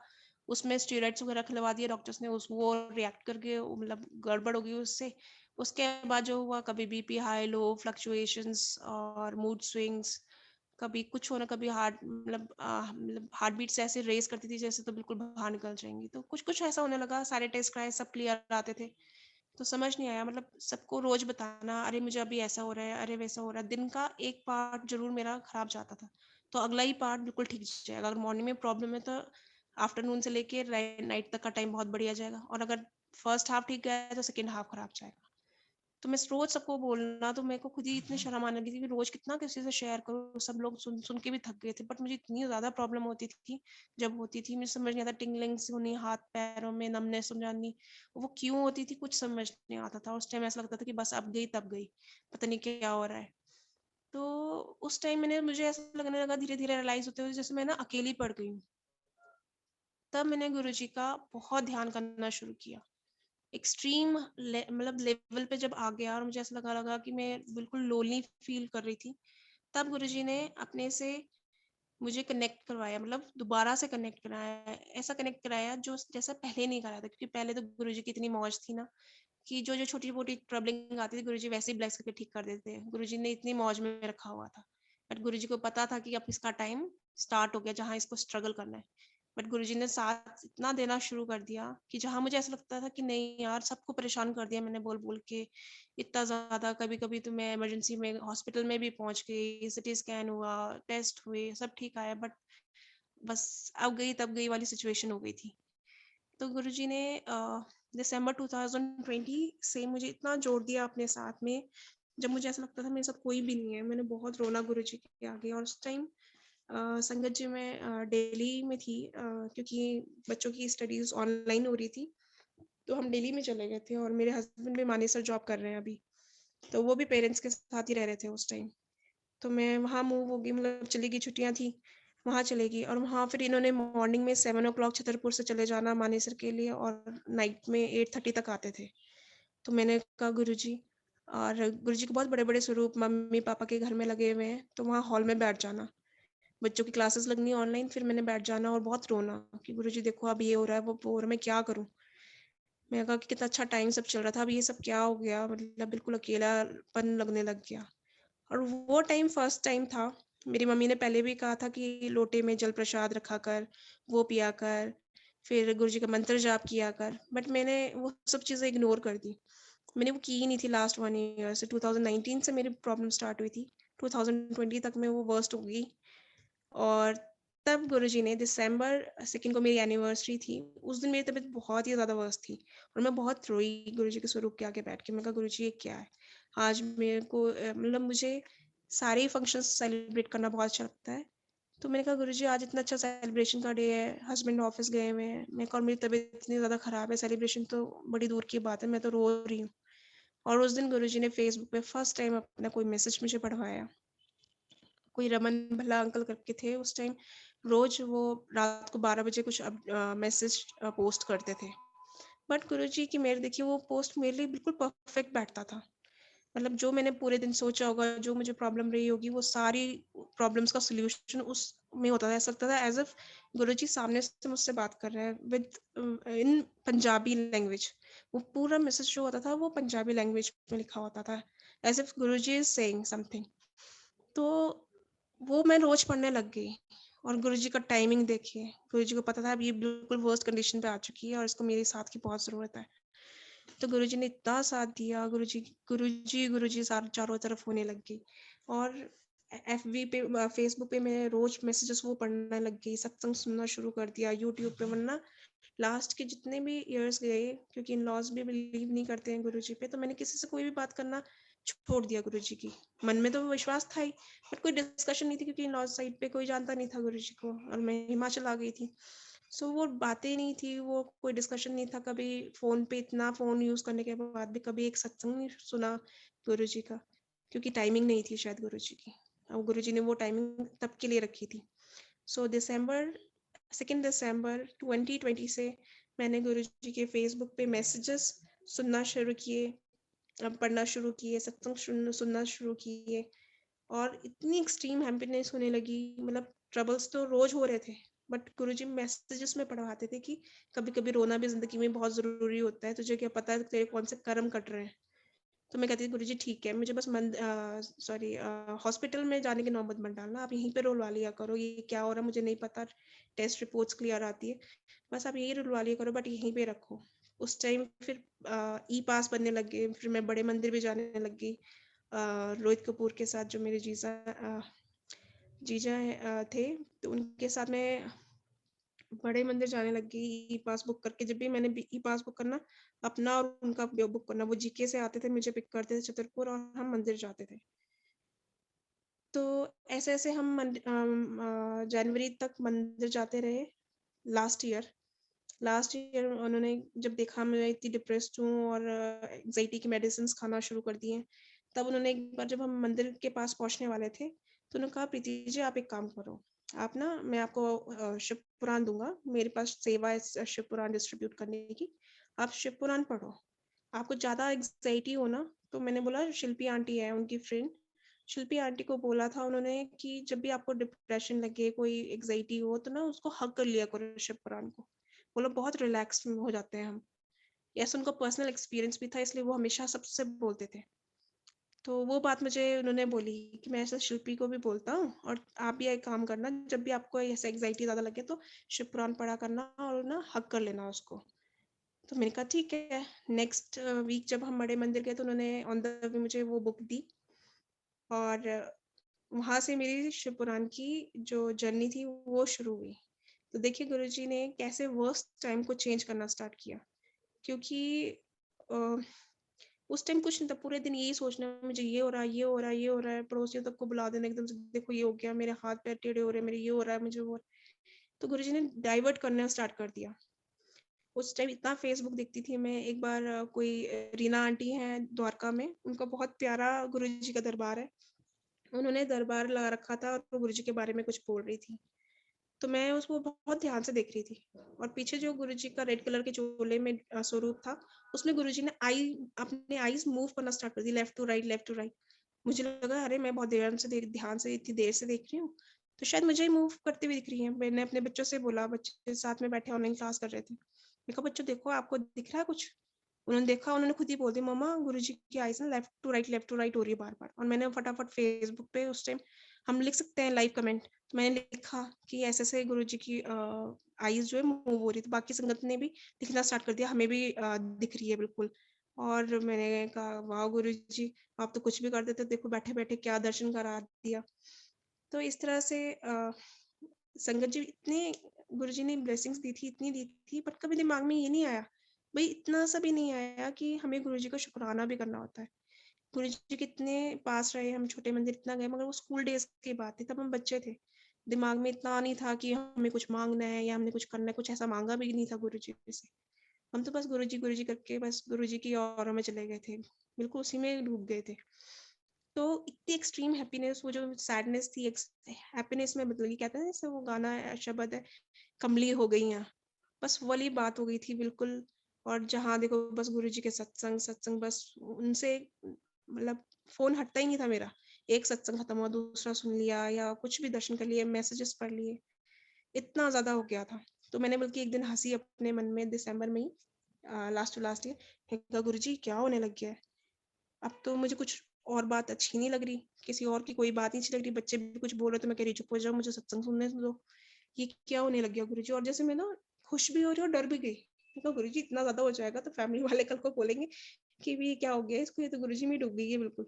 उसमें स्टेरॉइड्स वगैरह खिलवा दिए डॉक्टर्स ने, उस वो रिएक्ट करके मतलब गड़बड़ हो गई उससे। उसके बाद जो हुआ, कभी बीपी हाई लो फ्लक्चुएशंस और मूड स्विंग्स, कभी कुछ होना, कभी मतलब हार्ट बीट्स ऐसे रेस करती थी जैसे तो बिल्कुल बाहर निकल जाएंगी। तो कुछ कुछ ऐसा होने लगा, सारे टेस्ट कराए सब क्लियर आते थे। तो समझ नहीं आया, मतलब सबको रोज बताना अरे मुझे अभी ऐसा हो रहा है, अरे वैसा हो रहा है, दिन का एक पार्ट जरूर मेरा खराब जाता था, तो अगला ही पार्ट बिल्कुल ठीक जाएगा। अगर मॉर्निंग में प्रॉब्लम है तो आफ्टरनून से लेके नाइट तक का टाइम बहुत बढ़िया जाएगा, और अगर फर्स्ट हाफ ठीक गया है तो सेकेंड हाफ खराब जाएगा। तो मैं रोज सबको बोलना, तो मेरे को खुद ही इतनी शर्म आने लगी थी कि रोज कितना किसी से शेयर करूँ, सब लोग सुन सुन के भी थक गए थे। बट मुझे इतनी ज्यादा प्रॉब्लम होती थी, जब होती थी मुझे समझ नहीं आता, टिंगलिंग्स होनी, हाथ पैरों में नमनेस हो जानी, वो क्यों होती थी कुछ समझ नहीं आता था। उस टाइम ऐसा लगता था कि बस अब गई तब गई, पता नहीं क्या हो रहा है। तो उस टाइम मुझे ऐसा लगने लगा, धीरे धीरे रियलाइज होते हुए जैसे मैं ना अकेली पड़ गई हूँ। तब मैंने गुरुजी का बहुत ध्यान करना शुरू किया। एक्सट्रीम मतलब लेवल पे जब आ गया और मुझे ऐसा लगा लगा कि मैं बिल्कुल लोनली फील कर रही थी, तब गुरुजी ने अपने से मुझे कनेक्ट करवाया, मतलब दोबारा से कनेक्ट कराया, ऐसा कनेक्ट कराया जो जैसा पहले नहीं कराया था। क्योंकि पहले तो गुरुजी की इतनी मौज थी ना कि जो जो छोटी मोटी ट्रबलिंग आती थी गुरुजी वैसे ही ब्लेस करके ठीक कर देते हैं, गुरुजी ने इतनी मौज में रखा हुआ था। बट गुरुजी को पता था कि अब इसका टाइम स्टार्ट हो गया जहाँ इसको स्ट्रगल करना है। बट गुरुजी ने साथ इतना देना शुरू कर दिया कि जहाँ मुझे ऐसा लगता था कि नहीं यार सबको परेशान कर दिया मैंने बोल बोल के इतना ज्यादा, कभी कभी तो मैं इमरजेंसी में हॉस्पिटल में भी पहुंच गई, सिटी स्कैन हुआ, टेस्ट हुए, सब ठीक आया, बट बस अब गई तब गई वाली सिचुएशन हो गई थी। तो गुरुजी ने दिसंबर 2020 से मुझे इतना जोड़ दिया अपने साथ में, जब मुझे ऐसा लगता था मेरे साथ कोई भी नहीं है। मैंने बहुत रोना गुरुजी के आगे। और उस टाइम संगत जी मैं दिल्ली में थी, क्योंकि बच्चों की स्टडीज ऑनलाइन हो रही थी, तो हम दिल्ली में चले गए थे। और मेरे हस्बैंड भी मानेसर जॉब कर रहे हैं अभी, तो वो भी पेरेंट्स के साथ ही रह रहे थे उस टाइम। तो मैं वहाँ मूव हो गई, मतलब चली गई, छुट्टियाँ थी, वहाँ चलेगी। और वहाँ फिर इन्होंने मॉर्निंग में 7 o'clock छतरपुर से चले जाना मानेसर के लिए, और नाइट में 8:30 तक आते थे। तो मैंने कहा गुरुजी, और गुरुजी के बहुत बड़े बड़े स्वरूप मम्मी पापा के घर में लगे हुए हैं, तो वहाँ हॉल में बैठ जाना, बच्चों की क्लासेस लगनी ऑनलाइन, फिर मैंने बैठ जाना और बहुत रोना कि गुरुजी देखो अब ये हो रहा है, वो हो रहा है, मैं क्या करूँ। मैंने कहा कि कितना अच्छा टाइम सब चल रहा था, अब ये सब क्या हो गया, मतलब बिल्कुल अकेलापन लगने लग गया। और वो टाइम फर्स्ट टाइम था। मेरी मम्मी ने पहले भी कहा था कि लोटे में जल प्रसाद रखा कर, वो पिया कर, फिर गुरुजी का मंत्र जाप किया कर, बट मैंने वो सब चीज़ें इग्नोर कर दी। मैंने वो की ही नहीं थी लास्ट 1 ईयर से। 2019 से मेरी प्रॉब्लम स्टार्ट हुई थी, 2020 तक में वो वर्स्ट हो गई। और तब गुरुजी ने दिसंबर 2 को मेरी एनिवर्सरी थी, उस दिन मेरी तबीयत बहुत ही ज़्यादा वर्स्ट थी, और मैं बहुत रोई गुरुजी के स्वरूप के आगे बैठ के। मैं कहा गुरुजी ये क्या है, आज मेरे को मतलब मुझे सारे फंक्शंस सेलिब्रेट करना बहुत अच्छा लगता है। तो मैंने कहा गुरुजी आज इतना अच्छा सेलिब्रेशन का डे है, हस्बैंड ऑफिस गए हुए हैं, मैं और मेरी तबीयत इतनी ज़्यादा ख़राब है, सेलिब्रेशन तो बड़ी दूर की बात है, मैं तो रो रही हूँ। और उस दिन गुरुजी ने फेसबुक पे फर्स्ट टाइम अपना कोई मैसेज मुझे पढ़वाया। कोई रमन भल्ला अंकल करके थे उस टाइम, रोज वो रात को 12 बजे कुछ मैसेज पोस्ट करते थे। बट गुरुजी की मेरे देखिए वो पोस्ट मेरे लिए बिल्कुल परफेक्ट बैठता था। मतलब जो मैंने पूरे दिन सोचा होगा, जो मुझे प्रॉब्लम रही होगी, वो सारी प्रॉब्लम्स का सॉल्यूशन उस में होता था। ऐसा लगता था एज इफ गुरुजी सामने से मुझसे बात कर रहे हैं विद इन पंजाबी लैंग्वेज। वो पूरा मैसेज जो होता था वो पंजाबी लैंग्वेज में लिखा होता था, as if Guruji is saying something. तो वो मैं रोज पढ़ने लग गई। और गुरुजी का टाइमिंग देखिए, गुरुजी को पता था अब ये बिल्कुल वर्स्ट कंडीशन पे आ चुकी है और इसको मेरे साथ की बहुत ज़रूरत है। तो गुरुजी ने इतना साथ दिया, गुरुजी चारों तरफ होने लग गई। और एफबी पे, फेसबुक पे मैं रोज मैसेजेस वो पढ़ने लग गई, सत्संग सुनना शुरू कर दिया यूट्यूब पे। वरना लास्ट के जितने भी इयर्स गए, क्योंकि इन लॉज भी बिलीव नहीं करते हैं गुरुजी पे, तो मैंने किसी से कोई भी बात करना छोड़ दिया गुरुजी की। मन में तो विश्वास था ही, बट कोई डिस्कशन नहीं थी, क्योंकि इन लॉज साइड पे कोई जानता नहीं था गुरुजी को, और मैं हिमाचल आ गई थी। सो वो बातें नहीं थी, वो कोई डिस्कशन नहीं था। कभी फोन पे, इतना फोन यूज करने के बाद भी कभी एक सत्संग नहीं सुना गुरुजी का, क्योंकि टाइमिंग नहीं थी शायद गुरुजी की। अब गुरुजी ने वो टाइमिंग तब के लिए रखी थी। सो 2 दिसंबर 2020 से मैंने गुरुजी के फेसबुक पे मैसेजेस सुनना शुरू किए, पढ़ना शुरू किए, सत्संग सुनना शुरू किए। और इतनी एक्सट्रीम हैप्पीनेस होने लगी, मतलब ट्रबल्स तो रोज हो रहे थे, बट गुरुजी मैसेजेस में पढ़वाते थे कि कभी कभी रोना भी जिंदगी में बहुत जरूरी होता है, तुझे क्या पता है तेरे कौन से कर्म कट रहे हैं। तो मैं कहती थी गुरुजी ठीक है, मुझे बस हॉस्पिटल में जाने की नौबत मत डालना, आप यहीं पे रुलवा लिया करो, ये क्या हो रहा है मुझे नहीं पता, टेस्ट रिपोर्ट्स क्लियर आती है, बस आप यही रुलवा लिया करो, बट यहीं पे रखो। उस टाइम फिर ई पास बनने लग गए, फिर मैं बड़े मंदिर भी जाने लग गई, रोहित कपूर के साथ, जो मेरे जीजा थे, तो उनके साथ मैं बड़े मंदिर जाने लग गई ई पास बुक करके। जब भी मैंने ई पास बुक करना, अपना और उनका बुक करना, वो जीके से आते थे, मुझे पिक करते थे छतरपुर, और हम मंदिर जाते थे। तो ऐसे ऐसे हम जनवरी तक मंदिर जाते रहे। लास्ट ईयर उन्होंने जब देखा मैं इतनी डिप्रेस्ड हूँ और एंजाइटी की मेडिसिन खाना शुरू कर दिए, तब उन्होंने एक बार, जब हम मंदिर के पास पहुंचने वाले थे, तो उन्होंने कहा प्रीति जी आप एक काम करो, आप ना, मैं आपको शिव पुराण दूंगा, मेरे पास सेवा है शिव पुराण डिस्ट्रीब्यूट करने की, आप शिव पुराण पढ़ो, आपको ज्यादा एंजाइटी हो ना। तो मैंने बोला, शिल्पी आंटी है उनकी फ्रेंड, शिल्पी आंटी को बोला था उन्होंने कि जब भी आपको डिप्रेशन लगे, कोई एंजाइटी हो, तो ना उसको हग कर लिया करो शिव पुराण को, बोलो बहुत रिलैक्स हो जाते हैं हम। ऐसा उनका पर्सनल एक्सपीरियंस भी था, इसलिए वो हमेशा सबसे बोलते थे। तो वो बात मुझे उन्होंने बोली कि मैं ऐसा शिल्पी को भी बोलता हूँ, और आप भी एक काम करना, जब भी आपको ऐसा एंजाइटी ज्यादा लगे तो शिव पुराण पढ़ा करना, और ना हक कर लेना उसको। तो मैंने कहा ठीक है। नेक्स्ट वीक जब हम बड़े मंदिर गए, तो उन्होंने ऑन द वे मुझे वो बुक दी, और वहां से मेरी शिव पुराण की जो जर्नी थी वो शुरू हुई। तो देखिए गुरुजी ने कैसे वर्स्ट टाइम को चेंज करना स्टार्ट किया, क्योंकि उस टाइम कुछ नहीं था, पूरे दिन यही सोचना मुझे, ये हो रहा है, ये हो रहा है, ये हो रहा है, पड़ोसियों तक को बुला देना एकदम से, देखो ये हो गया, मेरे हाथ पैर टेढ़े हो रहे हैं, मेरे ये हो रहा है, मुझे वो। तो गुरुजी ने डाइवर्ट करना स्टार्ट कर दिया। उस टाइम इतना फेसबुक देखती थी मैं। एक बार कोई रीना आंटी हैं द्वारका में, उनका बहुत प्यारा गुरुजी का दरबार है, उन्होंने दरबार लगा रखा था, और वो गुरुजी के बारे में कुछ बोल रही थी। तो मैं उसको बहुत ध्यान से देख रही थी, और पीछे जो गुरुजी का रेड कलर के चोले में स्वरूप था, उसमें गुरुजी ने अपने आईज मूव करना स्टार्ट कर दी, left to right, left to right. मुझे लगा अरे मैं बहुत ध्यान से इतनी देर से देख रही हूँ, तो शायद मुझे ही मूव करते हुए दिख रही है। मैंने अपने बच्चों से बोला, बच्चे साथ में बैठे ऑनलाइन क्लास कर रहे थे, मैं कहा बच्चों देखो आपको दिख रहा है कुछ। उन्होंने देखा, उन्होंने खुद ही बोल दिया, मम्मा गुरुजी की आईज ना लेफ्ट टू राइट हो रही है बार बार। और मैंने फटाफट फेसबुक पे, उस टाइम हम लिख सकते हैं लाइव कमेंट, तो मैंने लिखा कि ऐसे ऐसे गुरुजी की आईज जो है मूव हो रही थी। बाकी संगत ने भी लिखना स्टार्ट कर दिया, हमें भी दिख रही है बिल्कुल। और मैंने कहा वाह गुरुजी, आप तो कुछ भी कर देते, देखो बैठे बैठे क्या दर्शन करा दिया। तो इस तरह से संगत जी इतने, गुरुजी ने ब्लेसिंग्स दी थी, इतनी दी थी, पर कभी दिमाग में ये नहीं आया, भाई इतना सा भी नहीं आया कि हमें गुरुजी का शुक्राना भी करना होता है। गुरुजी कितने पास रहे, हम छोटे मंदिर इतना गए, मगर वो स्कूल डेज की बात थी, तब हम बच्चे थे, दिमाग में इतना नहीं था कि हमें कुछ मांगना है या हमने कुछ करना है, कुछ ऐसा मांगा भी नहीं था गुरुजी से। हम तो बस गुरुजी करके बस गुरुजी की और में चले गए थे, बिल्कुल उसी में डूब गए थे। तो इतनी एक्सट्रीम हैप्पीनेस, वो जो सैडनेस थी हैप्पीनेस में बदल गई। कहते हैं जैसे वो गाना शब्द है, कमली हो गई हैं, बस वाली बात हो गई थी बिल्कुल। और जहाँ देखो बस गुरुजी के सत्संग सत्संग, बस उनसे मतलब फोन हटता ही नहीं था मेरा। एक सत्संग खत्म हुआ, दूसरा सुन लिया, या कुछ भी दर्शन कर लिए, मैसेजेस पढ़ लिए, इतना ज्यादा हो गया था। तो मैंने बल्कि एक दिन हंसी अपने मन में, दिसंबर में ही, लास्ट टू लास्ट ईयर, गुरुजी क्या होने लग गया है, अब तो मुझे कुछ और बात अच्छी नहीं लग रही, किसी और की कोई बात नहीं अच्छी लग रही, बच्चे भी कुछ बोल रहे तो मैं कह रही चुप हो जाओ, मुझे सत्संग सुनने दो। ये क्या होने लग गया गुरुजी? और जैसे मैं ना खुश भी हो रही हूँ और डर भी गई। मैं कहा गुरुजी इतना ज्यादा हो जाएगा तो फैमिली वाले कल को बोलेंगे कि भी क्या हो गया इसको, ये तो गुरुजी में डूब गई है बिल्कुल।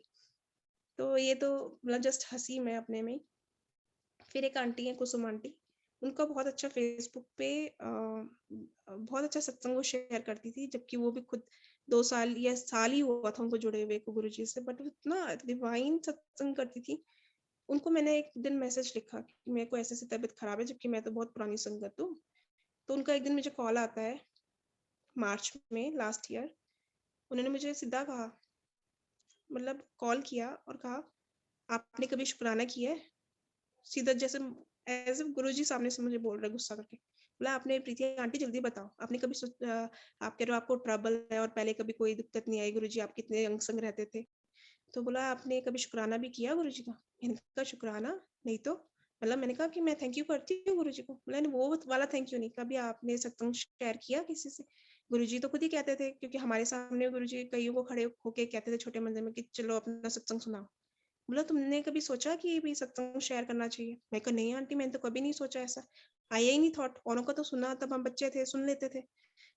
तो ये तो मतलब जस्ट हंसी मैं अपने में। फिर एक आंटी है कुसुम आंटी, उनका बहुत अच्छा फेसबुक पे बहुत अच्छा सत्संग वो शेयर करती थी, जबकि वो भी खुद 2 साल या साल ही हुआ था उनको जुड़े हुए को गुरुजी से, बट वो इतना डिवाइन सत्संग करती थी। उनको मैंने एक दिन मैसेज लिखा कि मेरे को ऐसे ऐसी तबीयत खराब है, जबकि मैं तो बहुत पुरानी संगत हूँ। तो उनका एक दिन मुझे कॉल आता है मार्च में लास्ट ईयर। उन्होंने मुझे सीधा कहा, मतलब कॉल किया और कहा आपने कभी शुक्राना किया है? सीधा जैसे एज गुरुजी सामने से मुझे बोल रहे गुस्सा करके। बोला आपने प्रीति आंटी जल्दी बताओ, आपने कभी आप कह रहे हो आपको ट्रबल है और पहले कभी कोई दिक्कत नहीं आई गुरुजी, आप कितने यंग संग रहते थे। तो बोला आपने कभी शुक्राना भी किया गुरुजी का? मैंने कहा शुक्राना नहीं तो, मतलब मैंने कहा कि मैं थैंक यू करती हूँ गुरुजी को। बोला नहीं वो वाला थैंक यू नहीं, कभी आपने सत्संग शेयर किया किसी से? गुरुजी तो खुद ही कहते थे, क्योंकि हमारे सामने गुरुजी कईयों को खड़े होके कहते थे छोटे मंदिर में कि चलो अपना सत्संग सुनाओ। बोला तुमने कभी सोचा कि भी सत्संग शेयर करना चाहिए? मैं कहा नहीं आंटी मैंने तो कभी नहीं सोचा ऐसा, आया ही नहीं थॉट। औरों का तो सुना, तब हम बच्चे थे सुन लेते थे,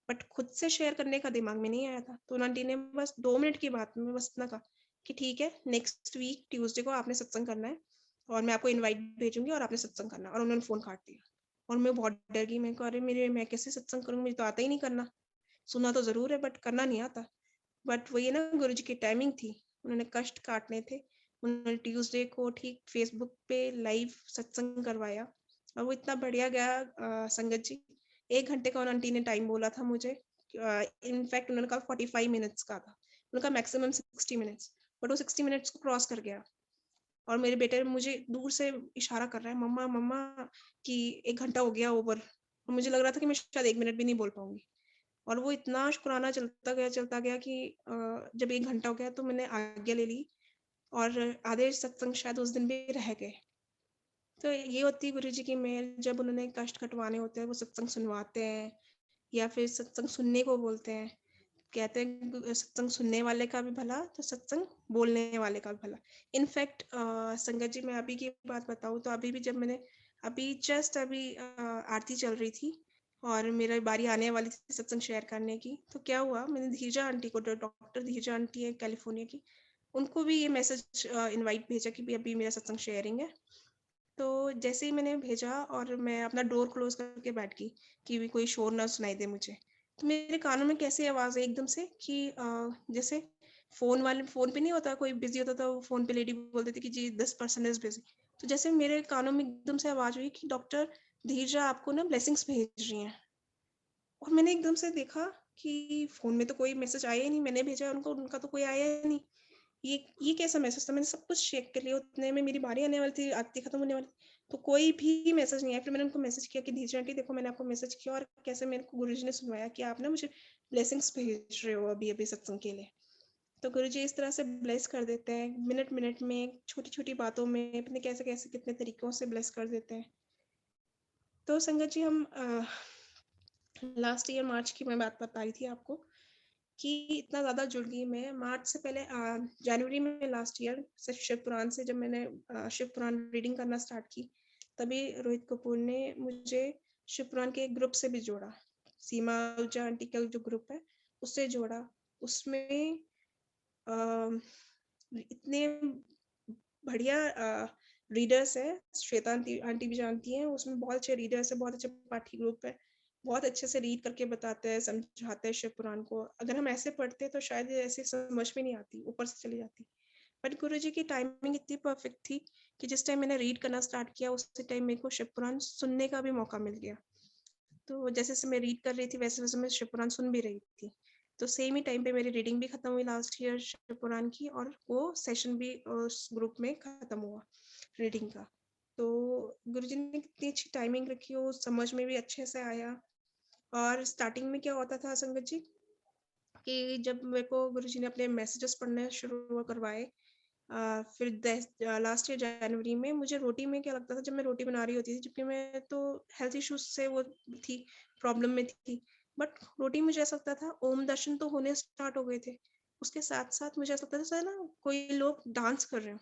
बट खुद से शेयर करने का दिमाग में नहीं आया था। तो उन आंटी ने बस 2 मिनट की बात में बस इतना कहा कि ठीक है नेक्स्ट वीक ट्यूसडे को आपने सत्संग करना है और मैं आपको इनवाइट भेजूंगी और आपने सत्संग करना है। और उन्होंने फोन काट दिया और मैं बहुत डर गई। मैं कह अरे मेरे मैं कैसे सत्संग करूंगी, मुझे तो आता ही नहीं करना, सुना तो जरूर है बट करना नहीं आता। बट वही ना गुरु जी की टाइमिंग थी, उन्होंने कष्ट काटने थे। उन्होंने ट्यूसडे को ठीक फेसबुक पे लाइव सत्संग करवाया और वो इतना बढ़िया गया संगत जी। 1 घंटे का उन आंटी ने टाइम बोला था मुझे, इनफैक्ट उन्होंने कहा 45 मिनट्स का था, उनका मैक्सिमम 60 मिनट्स, बट वो 60 मिनट्स को क्रॉस कर गया। और मेरे बेटे मुझे दूर से इशारा कर रहा है मम्मा मम्मा कि 1 घंटा हो गया ओवर। और मुझे लग रहा था कि मैं शायद 1 मिनट भी नहीं बोल पाऊंगी। और वो इतना शुक्राना चलता गया कि जब 1 घंटा हो गया तो मैंने आज्ञा ले ली और आधे सत्संग शायद उस दिन भी रह गए। तो ये होती है गुरु जी की मेहर, जब उन्होंने कष्ट कटवाने होते हैं वो सत्संग सुनवाते हैं या फिर सत्संग सुनने को बोलते हैं। कहते हैं सत्संग सुनने वाले का भी भला तो सत्संग बोलने वाले का भी भला। इनफैक्ट संगत जी मैं अभी की बात बताऊं तो अभी भी जब मैंने अभी जस्ट अभी आरती चल रही थी और मेरी बारी आने वाली थी सत्संग शेयर करने की, तो क्या हुआ मैंने धीरजा आंटी को, डॉक्टर धीरजा आंटी है कैलिफोर्निया की, उनको भी ये मैसेज इनवाइट भेजा कि भी अभी मेरा सत्संग शेयरिंग है। तो जैसे ही मैंने भेजा और मैं अपना डोर क्लोज करके बैठ गई कि भी कोई शोर ना सुनाई दे मुझे, तो मेरे कानों में कैसे आवाज आई एकदम से कि जैसे फोन पे नहीं होता कोई बिजी होता तो फोन पे लेडी बोलती थी कि जी 10 पर्सन इज बिजी। तो जैसे मेरे कानों में एकदम से आवाज हुई कि डॉक्टर धीरजा आपको ना ब्लेसिंग्स भेज रही हैं। और मैंने एकदम से देखा कि फोन में तो कोई मैसेज आया ही नहीं, मैंने भेजा उनको, उनका तो कोई आया ही नहीं। ये कैसा मैसेज था? मैंने सब कुछ चेक कर लिया, उतने में मेरी बारी आने वाली थी, आरती खत्म होने वाली थी, तो कोई भी मैसेज नहीं आया। फिर मैंने उनको मैसेज किया कि धीरज आंटी देखो मैंने आपको मैसेज किया और कैसे मेरे को गुरुजी ने सुनवाया कि आप ना मुझे ब्लेसिंग्स भेज रहे हो अभी अभी सत्संग के लिए। तो गुरुजी इस तरह से ब्लेस कर देते हैं मिनट मिनट में, छोटी छोटी बातों में, अपने कैसे कैसे कितने तरीकों से ब्लेस कर देते हैं। तो संगत जी हम लास्ट ईयर मार्च की मैं बात बता रही थी आपको कि इतना ज़्यादा जुड़ गई मैं। मार्च से पहले जनवरी में लास्ट ईयर से शिव पुराण से जब मैंने शिव पुराण रीडिंग करना स्टार्ट की, तभी रोहित कपूर ने मुझे शिव पुराण के एक ग्रुप से भी जोड़ा। सीमा ऊर्जा आंटी का जो ग्रुप है उससे जोड़ा। उसमें इतने बढ़िया रीडर्स है, श्वेता आंटी भी जानती हैं, उसमें बहुत अच्छे रीडर्स है, बहुत अच्छे पाठी ग्रुप है, बहुत अच्छे से रीड करके बताते हैं, समझाते हैं शिव पुराण को। अगर हम ऐसे पढ़ते तो शायद ऐसे समझ में नहीं आती, ऊपर से चली जाती। बट गुरु जी की टाइमिंग इतनी परफेक्ट थी कि जिस टाइम मैंने रीड करना स्टार्ट किया उसी टाइम मेरे को शिव पुराण सुनने का भी मौका मिल गया। तो जैसे जैसे मैं रीड कर रही थी वैसे वैसे मैं शिव पुराण सुन भी रही थी। तो सेम ही टाइम पे मेरी रीडिंग भी खत्म हुई लास्ट ईयर शिव पुराण की, और वो सेशन भी उस ग्रुप में खत्म हुआ रीडिंग का। तो गुरुजी ने कितनी अच्छी टाइमिंग रखी, वो समझ में भी अच्छे से आया। और स्टार्टिंग में क्या होता था संगत जी कि जब मेरे को गुरुजी ने अपने मैसेजेस पढ़ने शुरू करवाए, फिर लास्ट ईयर जनवरी में मुझे रोटी में क्या लगता था, जब मैं रोटी बना रही होती थी, जबकि मैं तो हेल्थ इश्यूज से वो थी, प्रॉब्लम में थी, बट रोटी मुझे ऐसा लगता था ओम दर्शन तो होने स्टार्ट हो गए थे, उसके साथ-साथ मुझे ऐसा लगता था जैसे ना कोई लोग डांस कर रहे हो।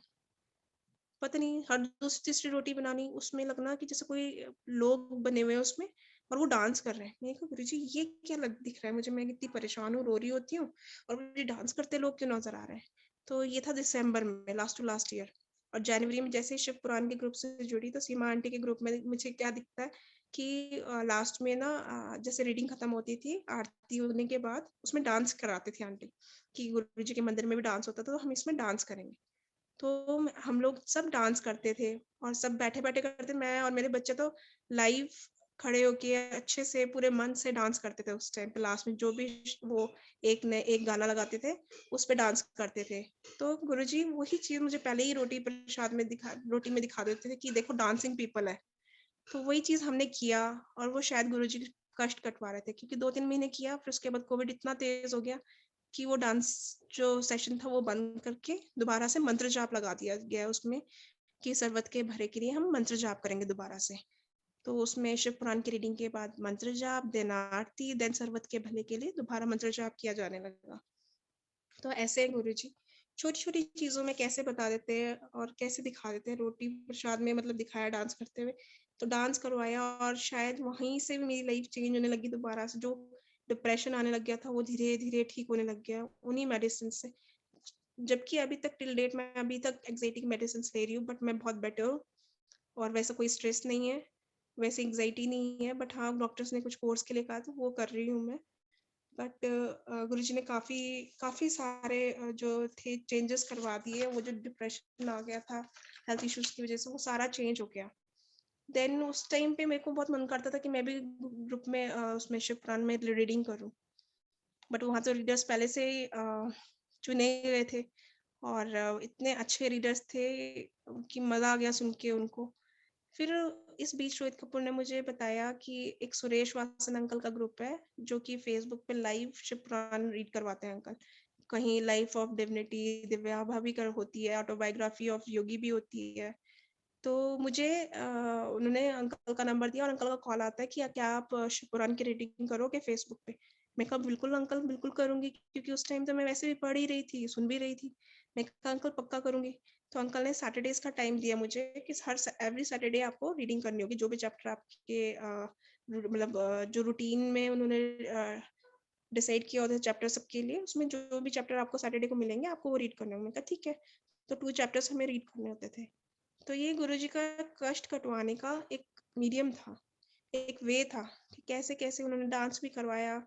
पता नहीं हर दूसरी-तीसरी रोटी बनानी, उसमें लगना कि जैसे कोई लोग बने हुए हैं उसमें और वो डांस कर रहे हैं। मैंने कहा गुरुजी ये क्या दिख रहा है मुझे, मैं कितनी परेशान हूँ, रो रही होती हूँ और मुझे डांस करते लोग क्यों नज़र आ रहे हैं। तो ये था दिसंबर में, लास्ट टू लास्ट ईयर। और जनवरी में जैसे ही शिव पुराण के ग्रुप से जुड़ी तो सीमा आंटी के ग्रुप में मुझे क्या दिखता है कि लास्ट में ना जैसे रीडिंग खत्म होती थी, आरती होने के बाद उसमें डांस कराते थे आंटी, कि गुरुजी के मंदिर में भी डांस होता था, तो हम इसमें डांस करेंगे। तो हम लोग सब डांस करते थे और सब बैठे-बैठे करते, मैं और मेरे बच्चे तो लाइव खड़े होके अच्छे से पूरे मन से डांस करते थे उस टाइम पे। लास्ट में जो भी वो एक गाना लगाते थे, उस पे डांस करते थे। तो गुरुजी वही चीज़ मुझे पहले ही रोटी में दिखा देते थे कि देखो डांसिंग पीपल है। तो वही चीज़ हमने किया और वो शायद गुरुजी कष्ट कटवा रहे थे, क्योंकि 2-3 महीने किया, फिर उसके बाद कोविड इतना तेज़ हो गया कि वो डांस जो सेशन था वो बंद करके दोबारा से मंत्र जाप लगा दिया गया उसमें, कि सरबत के भले के लिए हम मंत्र जाप करेंगे दोबारा से। तो उसमें शिव पुराण की रीडिंग के बाद मंत्र जाप, देन आरती, देन सरबत के भले के लिए दोबारा मंत्र जाप किया जाने लगा। तो ऐसे गुरुजी छोटी-छोटी चीज़ों में कैसे बता देते हैं और कैसे दिखा देते हैं, रोटी प्रसाद में मतलब दिखाया डांस करते हुए। तो डांस करवाया और शायद वहीं से भी मेरी लाइफ चेंज होने लगी दोबारा से, जो डिप्रेशन आने लग गया था वो धीरे-धीरे ठीक होने लग गया उन्हीं मेडिसिन से। जबकि अभी तक टिल डेट मैं अभी तक एंग्ज़ायटी की मेडिसिन्स ले रही हूँ, बट मैं बहुत बेटर हूँ और वैसा कोई स्ट्रेस नहीं है, वैसे एंग्ज़ायटी नहीं है, बट हाँ, डॉक्टर्स ने कुछ कोर्स के लिए कहा था, वो कर रही हूँ मैं। बट गुरुजी ने काफ़ी काफ़ी सारे जो थे चेंजेस करवा दिए, वो जो डिप्रेशन आ गया था हेल्थ इश्यूज़ की वज़ह से, वो सारा चेंज हो गया। देन उस टाइम पे मेरे को बहुत मन करता था कि मैं भी ग्रुप में उसमें शिव पुराण में रीडिंग करूँ। बट वहाँ तो रीडर्स पहले से ही चुने गए थे और इतने अच्छे रीडर्स थे कि मज़ा आ गया सुन के उनको। फिर इस बीच रोहित कपूर ने मुझे बताया कि एक सुरेश वासन अंकल का ग्रुप है, जो कि फेसबुक पे लाइव शिव पुराण रीड करवाते हैं अंकल। कहीं लाइफ ऑफ डिविनिटी, दिव्या भाभी का होती है, ऑटोबायोग्राफी ऑफ योगी भी होती है। तो मुझे उन्होंने अंकल का नंबर दिया और अंकल का कॉल आता है कि क्या आप शिव पुराण की रीडिंग करोगे फेसबुक पे? मैं कहा बिल्कुल अंकल, बिल्कुल करूँगी, क्योंकि उस टाइम तो मैं वैसे भी पढ़ ही रही थी, सुन भी रही थी। मैं कहा अंकल पक्का करूँगी। तो अंकल ने सैटरडेज़ का टाइम दिया मुझे कि हर स एवरी सैटरडे आपको रीडिंग करनी होगी, जो भी चैप्टर आपके मतलब जो रूटीन में उन्होंने डिसाइड किया होता है चैप्टर सबके लिए, उसमें जो भी चैप्टर आपको सैटरडे को मिलेंगे, आपको वो रीड करने होंगे। मैंने कहा ठीक है। तो 2 चैप्टर्स हमें रीड करने होते थे। तो ये गुरुजी का कष्ट कटवाने का एक मीडियम था, एक वे था कि कैसे-कैसे उन्होंने डांस भी करवाया,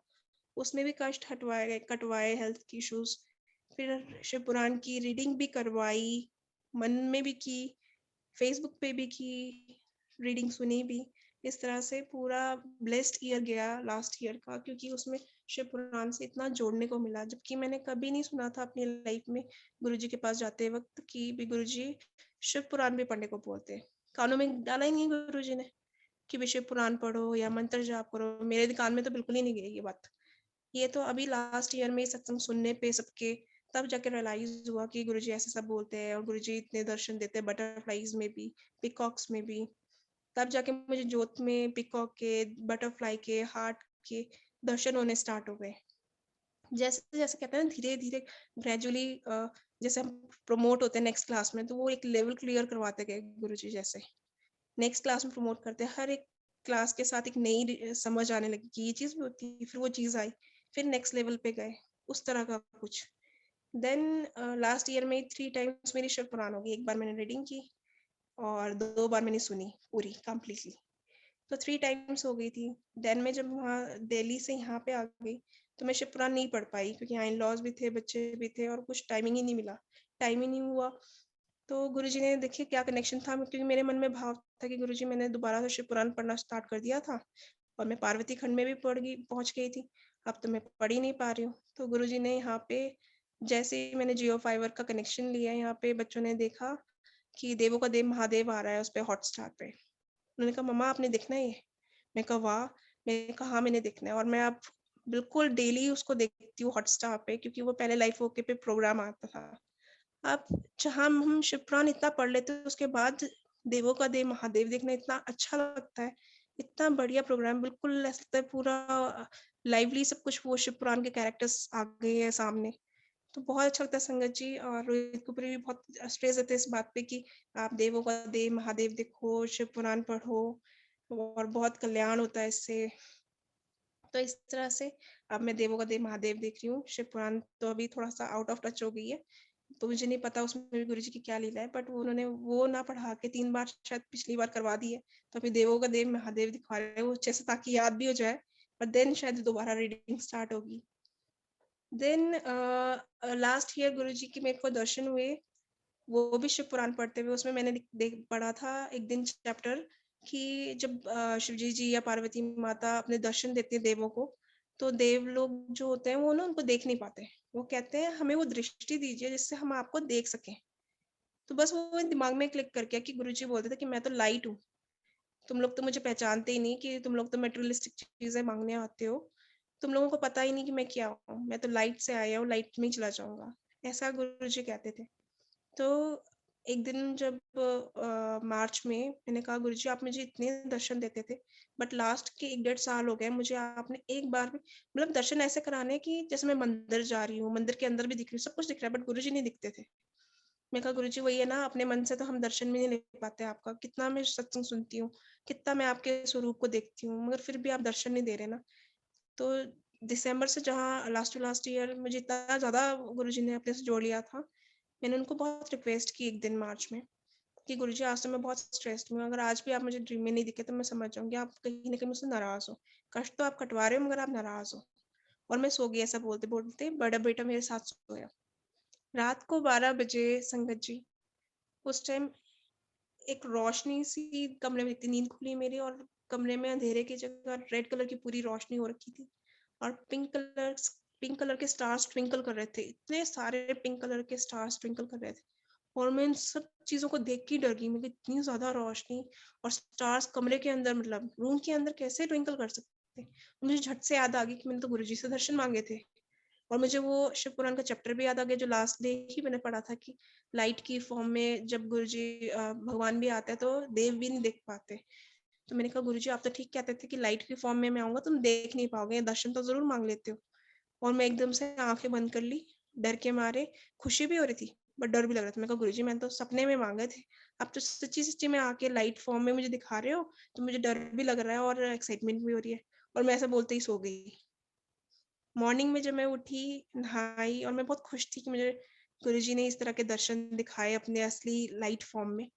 उसमें भी कष्ट हटवाए कटवाए हेल्थ की इश्यूज़, फिर शिव पुराण की रीडिंग भी करवाई, मन में भी की, फेसबुक पे भी की, रीडिंग सुनी भी। इस तरह से पूरा ब्लेस्ड ईयर गया लास्ट ईयर का, क्योंकि उसमें शिव पुराण से इतना जोड़ने को मिला, जबकि मैंने कभी नहीं सुना था अपनी लाइफ में गुरुजी के पास जाते वक़्त कि भी गुरुजी शिव पुराण भी पढ़ने को बोलते हैं। कानों में डाला ही नहीं गुरुजी ने कि भी शिव पुराण पढ़ो या मंत्र जाप करो। मेरे कान में तो बिल्कुल ही नहीं गई ये बात। ये तो अभी लास्ट ईयर में सत्संग सुनने पे सबके तब जाके रियलाइज़ हुआ कि गुरुजी ऐसा-ऐसा बोलते हैं और गुरुजी इतने दर्शन देते हैं बटरफ्लाइज़ में भी, पीकॉक्स में भी। तब जाके मुझे जोत में पीकॉक के, बटरफ्लाई के, हार्ट के दर्शन होने स्टार्ट हो गए। जैसे-जैसे कहते हैं ना धीरे-धीरे ग्रेजुअली जैसे हम प्रमोट होते हैं नेक्स्ट क्लास में, तो वो एक लेवल क्लियर करवाते गए गुरुजी जैसे। नेक्स्ट क्लास में प्रमोट करते हैं, हर एक क्लास के साथ एक नई समझ आने लगी कि ये चीज़ भी होती है, फिर वो चीज़ आई, फिर नेक्स्ट लेवल पे गए, उस तरह का कुछ। देन लास्ट ईयर में 3 टाइम्स मेरी शिव पुराण हो गई। एक बार मैंने रीडिंग की और 2 बार मैंने सुनी पूरी कंप्लीटली। तो 3 टाइम्स हो गई थी। देन मैं जब वहाँ दिल्ली से यहाँ पे आ गई, तो मैं शिव पुराण नहीं पढ़ पाई, क्योंकि यहाँ इन-लॉज़ भी थे, बच्चे भी थे और कुछ टाइमिंग ही नहीं मिला। टाइम ही नहीं हुआ, तो गुरुजी ने देखिए क्या कनेक्शन था, क्योंकि मेरे मन में भाव था कि गुरुजी मैंने दोबारा से शिव पुराण पढ़ना स्टार्ट कर दिया था और मैं पार्वती खंड में भी पहुँच गई थी। अब तो मैं पढ़ ही नहीं पा रही हूँ। तो गुरुजी ने यहाँ पे जैसे ही मैंने जियो फाइबर का कनेक्शन लिया, यहाँ पे बच्चों ने देखा कि देवों का देव महादेव आ रहा है उसपे हॉटस्टार पे। उन्होंने कहा मम्मा आपने देखना है ये? मैं कहा वाह! मैंने कहा हाँ मैंने देखना है और मैं अब बिल्कुल डेली उसको देखती हूँ हॉटस्टार पे, क्योंकि वो पहले लाइफ ओके पे प्रोग्राम आता था। अब जहाँ हम शिव पुराण इतना पढ़ लेते हैं, उसके बाद देवों का देव महादेव देखना इतना अच्छा लगता है, इतना बढ़िया प्रोग्राम, बिल्कुल ऐसा लगता है पूरा लाइवली सब कुछ, वो शिव पुराण के कैरेक्टर्स आ गए हैं सामने। तो बहुत अच्छा लगता है संगत जी, और रोहित कपूर भी बहुत स्ट्रेस देते हैं इस बात पे कि आप देवों का देव महादेव देखो, शिव पुराण पढ़ो, और बहुत कल्याण होता है इससे। तो इस तरह से अब मैं देवों का देव महादेव देख रही हूँ। शिव पुराण तो अभी थोड़ा-सा आउट ऑफ टच हो गई है, तो मुझे नहीं पता उसमें भी गुरुजी की क्या लीला है, बट उन्होंने वो ना पढ़ा के 3 बार शायद पिछली बार करवा दी है, तो अभी देवों का देव महादेव दिखा रहे हैं वो अच्छे से, ताकि याद भी हो जाए, और देन शायद दोबारा रीडिंग स्टार्ट होगी। देन लास्ट ईयर गुरुजी के मेरे को दर्शन हुए, वो भी शिव पुराण पढ़ते हुए। उसमें मैंने पढ़ा था एक दिन चैप्टर कि जब शिवजी जी या पार्वती माता अपने दर्शन देते हैं देवों को, तो देव लोग जो होते हैं वो ना उनको देख नहीं पाते। वो कहते हैं हमें वो दृष्टि दीजिए जिससे हम आपको देख सकें। तो बस वो दिमाग में क्लिक कर गया कि गुरुजी बोलते थे कि मैं तो लाइट हूँ, तुम लोग तो मुझे पहचानते ही नहीं, कि तुम लोग तो मेटेरियलिस्टिक चीजें मांगने आते हो, तुम लोगों को पता ही नहीं कि मैं क्या हूँ, मैं तो लाइट से आया हूँ, लाइट में ही चला जाऊंगा, ऐसा गुरुजी कहते थे। तो एक दिन जब मार्च में मैंने कहा गुरुजी आप मुझे इतने दर्शन देते थे, बट लास्ट के 1 डेढ़ साल हो गए मुझे आपने एक बार भी मतलब दर्शन ऐसे कराने कि जैसे मैं मंदिर जा रही हूँ, मंदिर के अंदर भी दिख रही हूँ, सब कुछ दिख रहा है, बट गुरुजी नहीं दिखते थे। मैं कहा गुरुजी वही है ना, अपने मन से तो हम दर्शन भी नहीं ले पाते आपका, कितना मैं सत्संग सुनती हूँ, कितना मैं आपके स्वरूप को देखती हूँ, मगर फिर भी आप दर्शन नहीं दे रहे ना। तो दिसंबर से जहाँ लास्ट टू लास्ट ईयर मुझे इतना ज्यादा गुरुजी ने अपने से जोड़ लिया था, मैंने उनको बहुत रिक्वेस्ट की एक दिन मार्च में कि गुरुजी आज तो मैं बहुत स्ट्रेस्ड हूँ, अगर आज भी आप मुझे ड्रीम में नहीं दिखे तो मैं समझ जाऊंगी आप कहीं ना कहीं मुझसे नाराज हो, कष्ट तो आप कटवा रहे हो मगर आप नाराज हो। और मैं सो गई ऐसा बोलते बोलते, बड़ा बेटा मेरे साथ सोया। रात को 12 बजे संगत जी, उस टाइम एक रोशनी सी कमरे में दिखती, नींद खुली मेरी, और कमरे में अंधेरे की जगह रेड कलर की पूरी रोशनी हो रखी थी, और पिंक कलर के स्टार्स ट्विंकल कर रहे थे, इतने सारे पिंक कलर के स्टार्स ट्विंकल कर रहे थे। और मैं इन सब चीजों को देख के डर गई, मैं इतनी ज्यादा रोशनी और स्टार्स कमरे के अंदर, मतलब रूम के अंदर कैसे ट्विंकल कर सकते। मुझे झट से याद आ गई कि मैंने तो गुरुजी से दर्शन मांगे थे, और मुझे वो शिव पुराण का चैप्टर भी याद आ गया जो लास्ट डे ही मैंने पढ़ा था कि लाइट की फॉर्म में जब गुरुजी भगवान भी आते हैं तो देव भी नहीं देख पाते। तो मैंने कहा गुरुजी आप तो ठीक कहते थे कि लाइट की फॉर्म में मैं आऊंगा तुम देख नहीं पाओगे, दर्शन तो जरूर मांग लेते हो। और मैं एकदम से आंखें बंद कर ली, डर के मारे। खुशी भी हो रही थी बट डर भी लग रहा था। मैं कहा गुरुजी मैंने तो सपने में मांगे थे, आप तो सच्ची सच्ची में आके लाइट फॉर्म में मुझे दिखा रहे हो, तो मुझे डर भी लग रहा है और एक्साइटमेंट भी हो रही है। और मैं ऐसा बोलते ही सो गई। मॉर्निंग में जब मैं उठी, नहाई, और मैं बहुत खुश थी कि मुझे गुरुजी ने इस तरह के दर्शन दिखाए अपने असली लाइट फॉर्म में।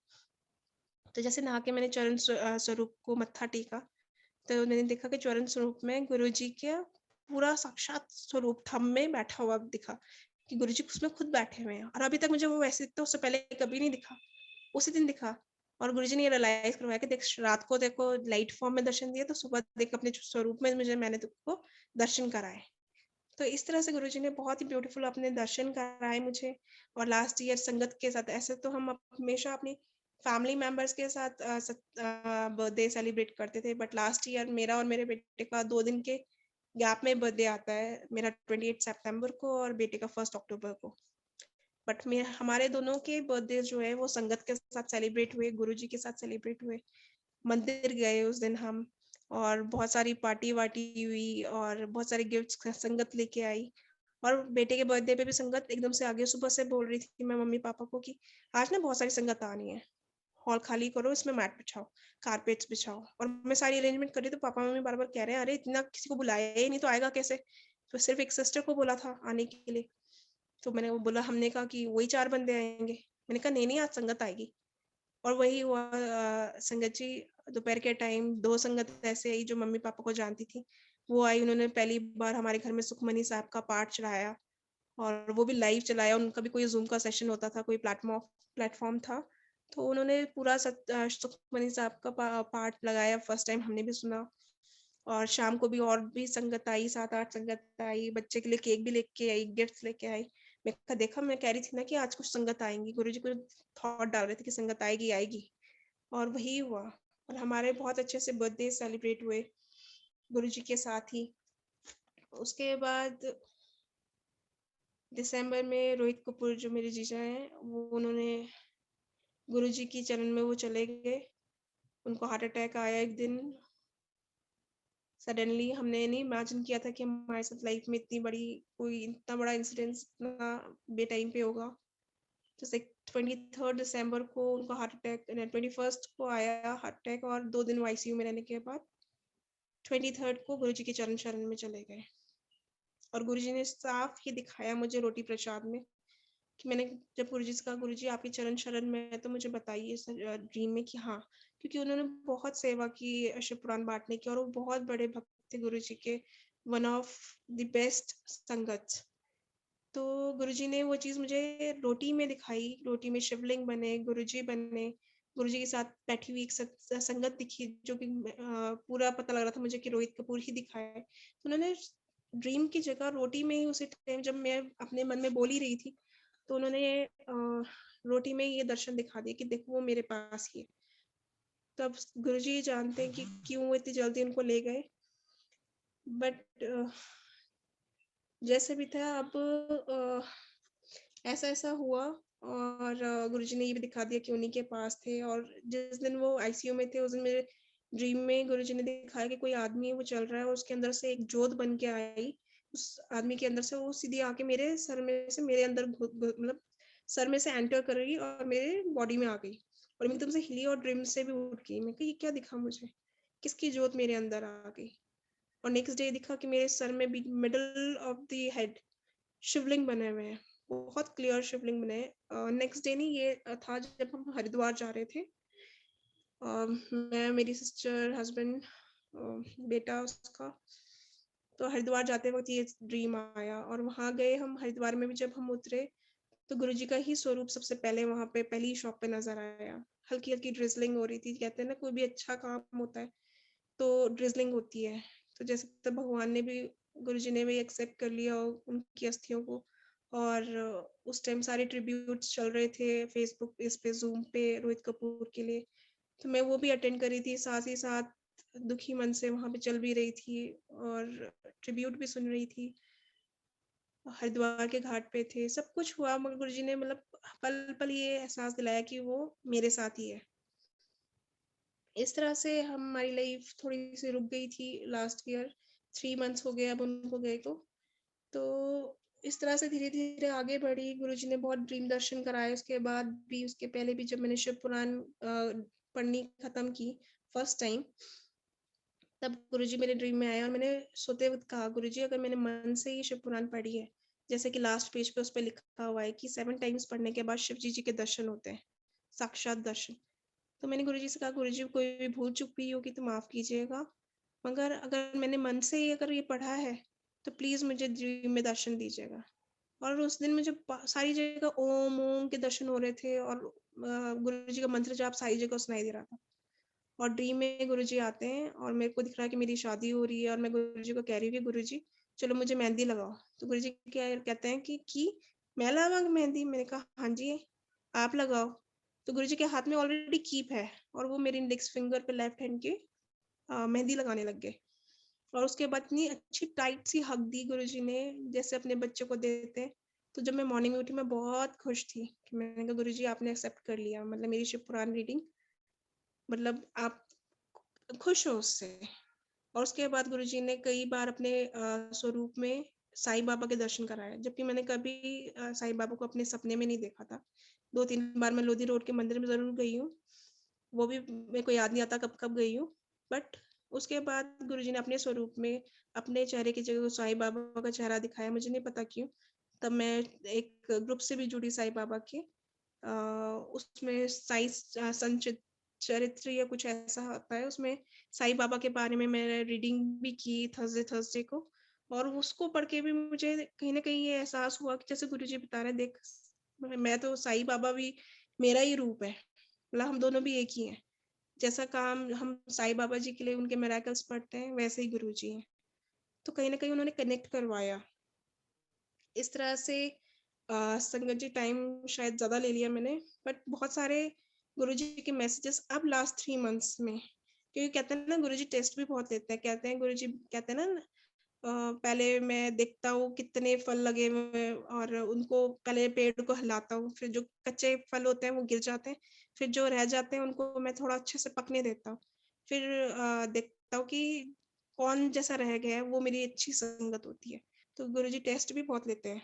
तो जैसे नहा के मैंने चरण स्वरूप को मत्था टेका, तो मैंने देखा कि चरण स्वरूप में गुरुजी का पूरा साक्षात स्वरूप थंब में बैठा हुआ दिखा, कि गुरुजी उसमें खुद बैठे हुए हैं, और अभी तक मुझे वो वैसे दिखता, उससे पहले कभी नहीं दिखा, उसी दिन दिखा। और गुरुजी ने ये रियलाइज करवाया कि देख रात को देखो लाइट फॉर्म में दर्शन दिए, तो सुबह देख अपने स्वरूप में मैंने तुमको दर्शन कराए। तो इस तरह से गुरुजी ने बहुत ही ब्यूटीफुल अपने दर्शन कराए मुझे। और लास्ट ईयर संगत के साथ, ऐसे तो हम हमेशा अपनी फैमिली मेंबर्स के साथ बर्थडे सेलिब्रेट करते थे, बट लास्ट ईयर मेरा और मेरे बेटे का 2 दिन के गैप में बर्थडे आता है, मेरा 28 सितंबर को और बेटे का 1 अक्टूबर को। बट मेरे हमारे दोनों के बर्थडे जो है वो संगत के साथ सेलिब्रेट हुए, गुरुजी के साथ सेलिब्रेट हुए। मंदिर गए उस दिन हम, और बहुत सारी पार्टी वार्टी हुई, और बहुत सारे गिफ्ट्स संगत लेके आई। और बेटे के बर्थडे पे भी संगत एकदम से आगे सुबह से बोल रही थी मैं मम्मी पापा को कि आज ना बहुत सारी संगत आनी है, हॉल खाली करो, इसमें मैट बिछाओ, कारपेट्स बिछाओ। और मैं सारी अरेंजमेंट कर रही, तो पापा मम्मी बार बार कह रहे हैं अरे इतना किसी को बुलाया ही नहीं तो आएगा कैसे। तो सिर्फ एक सिस्टर को बोला था आने के लिए। तो मैंने वो बोला, हमने कहा कि वही 4 बंदे आएंगे। मैंने कहा नहीं नहीं आज संगत आएगी। और वही हुआ संगत जी। दोपहर के टाइम 2 संगत ऐसे आई जो मम्मी पापा को जानती थी। वो आई, उन्होंने पहली बार हमारे घर में सुखमनी साहब का पाठ चढ़ाया, और वो भी लाइव चलाया। उनका भी कोई जूम का सेशन होता था, कोई प्लेटफॉर्म था, तो उन्होंने पूरा सुखमनी साहब का पाठ लगाया। फर्स्ट टाइम हमने भी सुना। और शाम को भी और भी संगत आई, 7-8 संगत आई, बच्चे के लिए केक भी लेके आई, गिफ्ट्स लेके आई। मैं कहा देखा, मैं कह रही थी ना कि आज कुछ संगत आएंगी, गुरुजी को थॉट डाल रहे थे कि संगत आएगी आएगी, और वही हुआ। और हमारे बहुत अच्छे से बर्थडे सेलिब्रेट हुए गुरुजी के साथ ही। उसके बाद दिसंबर में रोहित कपूर जो मेरे जीजा हैं, वो उन्होंने गुरुजी की चरण में वो चले गए। उनको हार्ट अटैक आया एक दिन सडनली हमने नहीं इमेजिन किया था कि हमारे साथ लाइफ में इतना बड़ा इंसिडेंस इतना बे टाइम पे होगा। जैसे 23 दिसंबर को उनको हार्ट अटैक, 21 को आया हार्ट अटैक और 2 दिन वो आईसीयू में रहने के बाद 23 को गुरुजी के चरण शरण में चले गए। और गुरुजी ने साफ ही दिखाया मुझे रोटी प्रसाद में कि मैंने जब गुरुजी से कहा, गुरुजी आपके चरण शरण में है तो मुझे बताइए ड्रीम में कि हाँ, क्योंकि उन्होंने बहुत सेवा की शिव पुराण बांटने की और वो बहुत बड़े भक्त थे गुरुजी के, वन ऑफ द बेस्ट संगत। तो गुरुजी ने वो चीज मुझे रोटी में दिखाई, रोटी में शिवलिंग बने, गुरुजी बने, गुरुजी के साथ बैठी हुई एक संगत दिखी जो कि पूरा पता लग रहा था मुझे कि रोहित कपूर ही दिखा है। तो उन्होंने ड्रीम की जगह रोटी में ही उसी टाइम जब मैं अपने मन में बोल ही रही थी तो उन्होंने रोटी में ये दर्शन दिखा दिया कि देखो वो मेरे पास ही है। तब गुरुजी जानते हैं कि क्यों इतनी जल्दी उनको ले गए, बट जैसे भी था अब ऐसा ऐसा हुआ और गुरुजी ने ये भी दिखा दिया कि उन्हीं के पास थे। और जिस दिन वो आईसीयू में थे उस दिन मेरे ड्रीम में गुरुजी ने दिखाया कि कोई आदमी है वो चल रहा है और उसके अंदर से एक जोत बन के आई, उस आदमी के अंदर से वो सीधी आके मेरे सर में से मेरे अंदर मतलब सर में से एंटर कर रही और मेरे बॉडी में आ गई और मैं एकदम से हिली और ड्रीम से भी उठ गई। मैं कहा ये क्या दिखा मुझे, किसकी जोत मेरे अंदर आ गई। और नेक्स्ट डे दिखा कि मेरे सर में भी मिडल ऑफ द हेड शिवलिंग बने हुए हैं, बहुत क्लियर शिवलिंग बने। नेक्स्ट डे नहीं, ये था जब हम हरिद्वार जा रहे थे। मैं, मेरी सिस्टर, हस्बैंड, बेटा उसका। तो हरिद्वार जाते वक्त ये ड्रीम आया और वहां गए हम। हरिद्वार में भी जब हम उतरे तो गुरुजी का ही स्वरूप सबसे पहले वहां पे पहली शॉप पे नजर आया। हल्की हल्की ड्रिजलिंग हो रही थी। कहते हैं ना कोई भी अच्छा काम होता है तो ड्रिजलिंग होती है। तो जैसे तो भगवान ने भी, गुरुजी ने भी एक्सेप्ट कर लिया उनकी अस्थियों को। और उस टाइम सारे ट्रिब्यूट्स चल रहे थे फेसबुक इस पे, जूम पे, रोहित कपूर के लिए। तो मैं वो भी अटेंड करी थी, साथ ही साथ दुखी मन से वहां पे चल भी रही थी और ट्रिब्यूट भी सुन रही थी। हरिद्वार के घाट पे थे, सब कुछ हुआ, मगर गुरुजी ने मतलब पल पल ये एहसास दिलाया कि वो मेरे साथ ही है। इस तरह से हमारी लाइफ थोड़ी सी रुक गई थी लास्ट ईयर। 3 मंथ्स हो गए अब उनको गए तो इस तरह से धीरे धीरे आगे बढ़ी। गुरुजी ने बहुत ड्रीम दर्शन कराए, उसके बाद भी, उसके पहले भी जब मैंने शिव पुराण पढ़नी खत्म की फर्स्ट टाइम, तब गुरुजी मेरे ड्रीम में आए और मैंने सोते वक्त कहा, गुरुजी अगर मैंने मन से ही शिव पुराण पढ़ी है, जैसे कि लास्ट पेज पे उस पर लिखा हुआ है कि 7 टाइम्स पढ़ने के बाद शिव जी के दर्शन होते हैं, साक्षात दर्शन। तो मैंने गुरुजी से कहा, गुरुजी कोई भी भूल चूक भी होगी तो माफ कीजिएगा, मगर अगर मैंने मन से ही अगर ये पढ़ा है तो प्लीज मुझे ड्रीम में दर्शन दीजिएगा। और उस दिन मुझे सारी जगह ओम ओम के दर्शन हो रहे थे और गुरुजी का मंत्र जाप सारी जगह सुनाई दे रहा था। और ड्रीम में गुरुजी आते हैं और मेरे को दिख रहा है कि मेरी शादी हो रही है और मैं गुरुजी को कह रही हूँ कि गुरुजी चलो मुझे मेहंदी लगाओ। तो गुरुजी क्या कहते हैं कि मैं लगाऊंगा मेहंदी। मैंने कहा हाँ जी आप लगाओ। तो गुरुजी के हाथ में ऑलरेडी कीप है और वो मेरी इंडेक्स फिंगर पे लेफ्ट हैंड के मेहंदी लगाने लग गए। और उसके बाद इतनी अच्छी टाइट सी हग दी गुरुजी ने, जैसे अपने बच्चों को देते हैं। तो जब मैं मॉर्निंग में उठी मैं बहुत खुश थी कि मैंने कहा गुरुजी आपने एक्सेप्ट कर लिया, मतलब मेरी शिव पुराण रीडिंग, मतलब आप खुश हो उससे। और उसके बाद गुरुजी ने कई बार अपने स्वरूप में साईं बाबा के दर्शन कराए, जबकि मैंने कभी साईं बाबा को अपने सपने में नहीं देखा था। 2-3 बार मैं लोधी रोड के मंदिर में जरूर गई हूँ, वो भी मेरे को याद नहीं आता कब कब गई हूँ। बट उसके बाद गुरुजी ने अपने स्वरूप में अपने चेहरे की जगह साईं बाबा का चेहरा दिखाया, मुझे नहीं पता क्यों। तब मैं एक ग्रुप से भी जुड़ी साईं बाबा के, उसमें साई संचित चरित्र या कुछ ऐसा आता है, उसमें साईं बाबा के बारे में मैंने रीडिंग भी की थर्सडे थर्सडे को। और उसको पढ़ के भी मुझे कहीं ना कहीं ये एहसास हुआ कि जैसे गुरुजी बता रहे, देख मैं तो साईं बाबा भी मेरा ही रूप है, मतलब हम दोनों भी एक ही हैं। जैसा काम हम साईं बाबा जी के लिए उनके मिरेकल्स पढ़ते हैं वैसे ही गुरुजी हैं। तो कहीं ना कहीं उन्होंने कनेक्ट करवाया। इस तरह से संगत जी टाइम शायद ज्यादा ले लिया मैंने, बट बहुत सारे गुरुजी के मैसेजेस अब लास्ट 3 मंथ्स में, क्योंकि कहते हैं ना गुरुजी टेस्ट भी बहुत लेते हैं। कहते हैं गुरुजी कहते हैं ना, पहले मैं देखता हूँ कितने फल लगे हुए हैं और उनको पहले पेड़ को हिलाता हूँ, फिर जो कच्चे फल होते हैं वो गिर जाते हैं, फिर जो रह जाते हैं उनको मैं थोड़ा अच्छे से पकने देता हूँ, फिर देखता हूँ कि कौन जैसा रह गया है, वो मेरी अच्छी संगत होती है। तो गुरुजी टेस्ट भी बहुत लेते हैं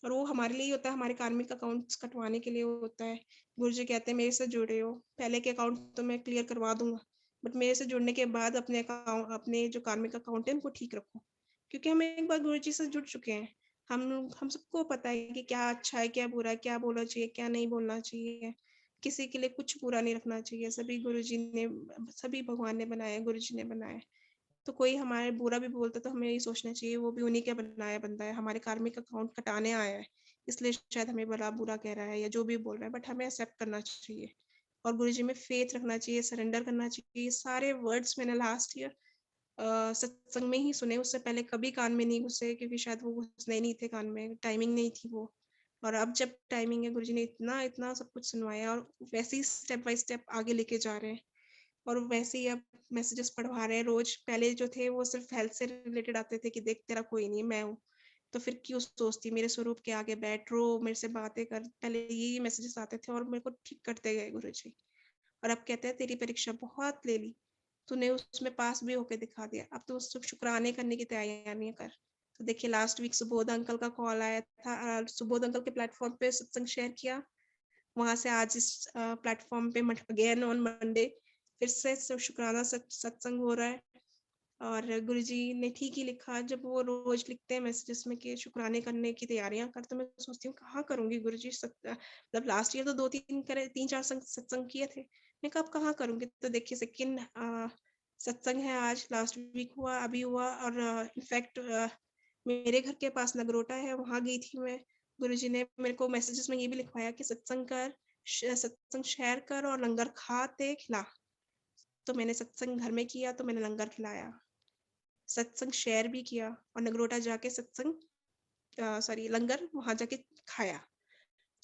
और वो हमारे लिए ही होता है, हमारे कार्मिक अकाउंट्स कटवाने के लिए होता है। गुरुजी कहते हैं मेरे से जुड़े हो, पहले के अकाउंट तो मैं क्लियर करवा दूंगा, बट मेरे से जुड़ने के बाद अपने जो कार्मिक अकाउंट है उनको ठीक रखो, क्योंकि हम एक बार गुरुजी से जुड़ चुके हैं। हम सबको पता है कि क्या अच्छा है, क्या बुरा है, क्या बोलना चाहिए, क्या नहीं बोलना चाहिए। किसी के लिए कुछ बुरा नहीं रखना चाहिए। सभी भगवान ने बनाया है, गुरुजी ने बनाया है। तो कोई हमारे बुरा भी बोलता तो हमें यही सोचना चाहिए वो भी उन्हीं का बनाया बंदा है, हमारे कार्मिक अकाउंट कटाने आया है, इसलिए शायद हमें बड़ा बुरा कह रहा है या जो भी बोल रहा है, बट हमें एक्सेप्ट करना चाहिए और गुरुजी में फेथ रखना चाहिए, सरेंडर करना चाहिए। सारे वर्ड्स मैंने लास्ट ईयर सत्संग में ही सुने, उससे पहले कभी कान में नहीं घुसे, क्योंकि शायद वो घुसने नहीं थे कान में, टाइमिंग नहीं थी वो। और अब जब टाइमिंग है, गुरुजी ने इतना इतना सब कुछ सुनवाया और वैसे ही स्टेप बाय स्टेप आगे लेके जा रहे हैं। और वैसे ही अब मैसेजेस पढ़वा रहे हैं रोज। पहले जो थे वो सिर्फ हेल्थ से रिलेटेड आते थे कि देख तेरा कोई नहीं, मैं हूँ, तो फिर क्यों सोचती, मेरे स्वरूप के आगे बैठ रो, मेरे से बातें कर। पहले यही मैसेजेस आते थे और मेरे को ठीक करते गए गुरुजी। और अब कहते हैं तेरी परीक्षा बहुत ले ली, तूने उसमें पास भी होके दिखा दिया, अब तो उससे शुक्राने करने की तैयारियां कर। तो देखिए लास्ट वीक सुबोध अंकल का कॉल आया था, सुबोध अंकल के प्लेटफॉर्म पे सत्संग शेयर किया, वहां से आज इस प्लेटफॉर्म पे अगेन ऑन मंडे फिर से शुक्राना सत्संग हो रहा है। और गुरुजी ने ठीक ही लिखा, जब वो रोज लिखते हैं मैसेजेस में कि शुक्राने करने की तैयारियां कर, तो मैं सोचती हूँ कहाँ करूंगी गुरुजी। मतलब लास्ट ईयर तो 3-4 सत्संग किए थे, मैं कब कहाँ करूंगी। तो देखिए सेकंड सत्संग है आज, लास्ट वीक हुआ, अभी हुआ। और इनफैक्ट मेरे घर के पास नगरोटा है, वहां गई थी मैं। गुरुजी ने मेरे को मैसेजेस में ये भी लिखवाया कि सत्संग कर, सत्संग शेयर कर और लंगर खाते खिला। तो मैंने सत्संग घर में किया, तो मैंने लंगर खिलाया, सत्संग शेयर भी किया और नगरोटा जाके लंगर वहां जाके खाया।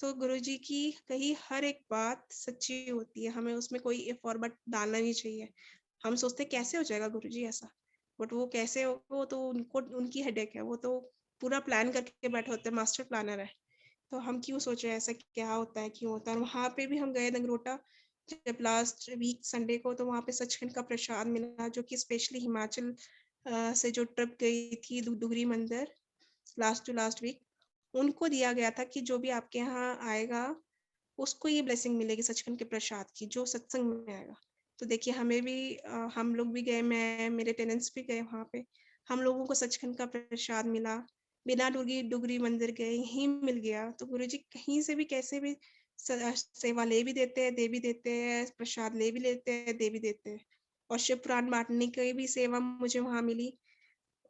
तो गुरुजी की कही हर एक बात सच्ची होती है, हमें उसमें कोई इफ और बट डालना नहीं चाहिए। हम सोचते कैसे हो जाएगा गुरुजी ऐसा, बट वो कैसे हो, वो तो उनकी हेडेक है, वो तो पूरा प्लान करके बैठे होते हैं, मास्टर प्लानर है। तो हम क्यों सोचे ऐसा क्या होता है, क्यों होता है। और वहां पे भी हम गए नगरोटा जब लास्ट वीक संडे को, तो वहां पे सचखंड का प्रसाद मिला, जो कि स्पेशली हिमाचल से जो ट्रिप गई थी डुगरी मंदिर लास्ट वीक, उनको दिया गया था कि जो भी आपके यहाँ आएगा उसको ये ब्लेसिंग मिलेगी सचखंड के प्रसाद की, जो सत्संग में आएगा। तो देखिए हमें भी हम लोग भी गए, मैं मेरे टेनेंट्स भी गए वहाँ पे, हम लोगों को सचखंड का प्रसाद मिला, बिना डुगरी मंदिर गए ही मिल गया। तो गुरुजी कहीं से भी कैसे भी सेवा ले भी देते हैं, दे भी देते हैं, प्रसाद ले भी लेते हैं, दे भी देते हैं। और शिव पुराण बांटने की भी सेवा मुझे वहां मिली,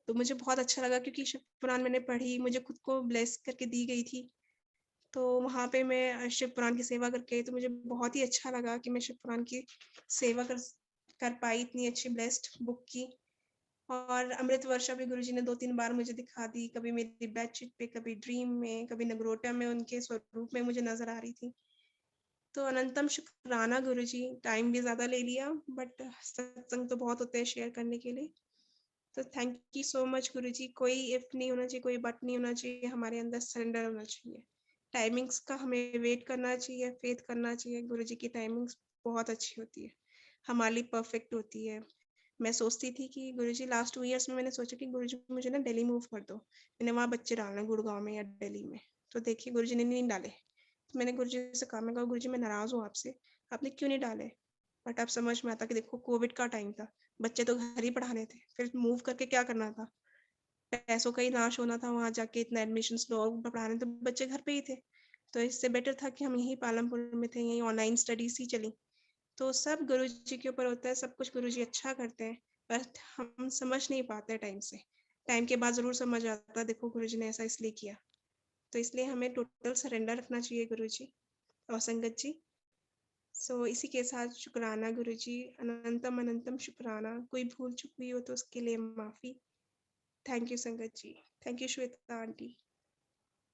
तो मुझे बहुत अच्छा लगा, क्योंकि शिव पुराण मैंने पढ़ी, मुझे खुद को ब्लेस करके दी गई थी। तो वहां पे मैं शिव पुराण की सेवा करके, तो मुझे बहुत ही अच्छा लगा कि मैं शिव पुराण की सेवा कर पाई, इतनी अच्छी ब्लेस्ड बुक की। और अमृत वर्षा भी गुरुजी ने 2-3 बार मुझे दिखा दी, कभी मेरी बेडशीट पे, कभी ड्रीम में, कभी नगरोटा में उनके स्वरूप में मुझे नजर आ रही थी। तो अनंतम शुक्राना गुरुजी, टाइम भी ज्यादा ले लिया, बट सत्संग तो बहुत होते हैं शेयर करने के लिए। तो थैंक यू सो मच गुरुजी। कोई इफ नहीं होना चाहिए, कोई बट नहीं होना चाहिए, हमारे अंदर सरेंडर होना चाहिए। टाइमिंग्स का हमें वेट करना चाहिए, फेथ करना चाहिए। गुरुजी की टाइमिंग्स बहुत अच्छी होती है, हमारे लिए परफेक्ट होती है। मैं सोचती थी कि गुरुजी लास्ट 2 इयर्स में मैंने सोचा कि गुरुजी मुझे ना दिल्ली मूव कर दो, मैंने वहाँ बच्चे डालना गुड़गांव में या दिल्ली में। तो देखिए गुरुजी ने नहीं डाले, तो मैंने गुरुजी से कहा, मैं कहा गुरुजी मैं नाराज हूँ आपसे, आपने क्यों नहीं डाले। बट अब समझ में आता कि देखो कोविड का टाइम था, बच्चे तो घर ही पढ़ाने थे, फिर मूव करके क्या करना था, पैसों का ही नाश होना था, वहां जाके इतना एडमिशन लोग पढ़ाने, तो बच्चे घर पे ही थे। तो इससे बेटर था कि हम यहीं पालमपुर में थे, यहीं ऑनलाइन स्टडीज ही चली। तो सब गुरुजी के ऊपर होता है, सब कुछ गुरुजी अच्छा करते हैं, बट हम समझ नहीं पाते टाइम से। टाइम के बाद जरूर समझ आता, देखो गुरुजी ने ऐसा इसलिए किया। तो इसलिए हमें टोटल सरेंडर रखना चाहिए गुरुजी और संगत जी। सो इसी के साथ शुक्राना गुरुजी, अनंतम अनंतम शुक्राना। कोई भूल चुक हुई हो तो उसके लिए माफी। थैंक यू संगत जी, थैंक यू श्वेता आंटी।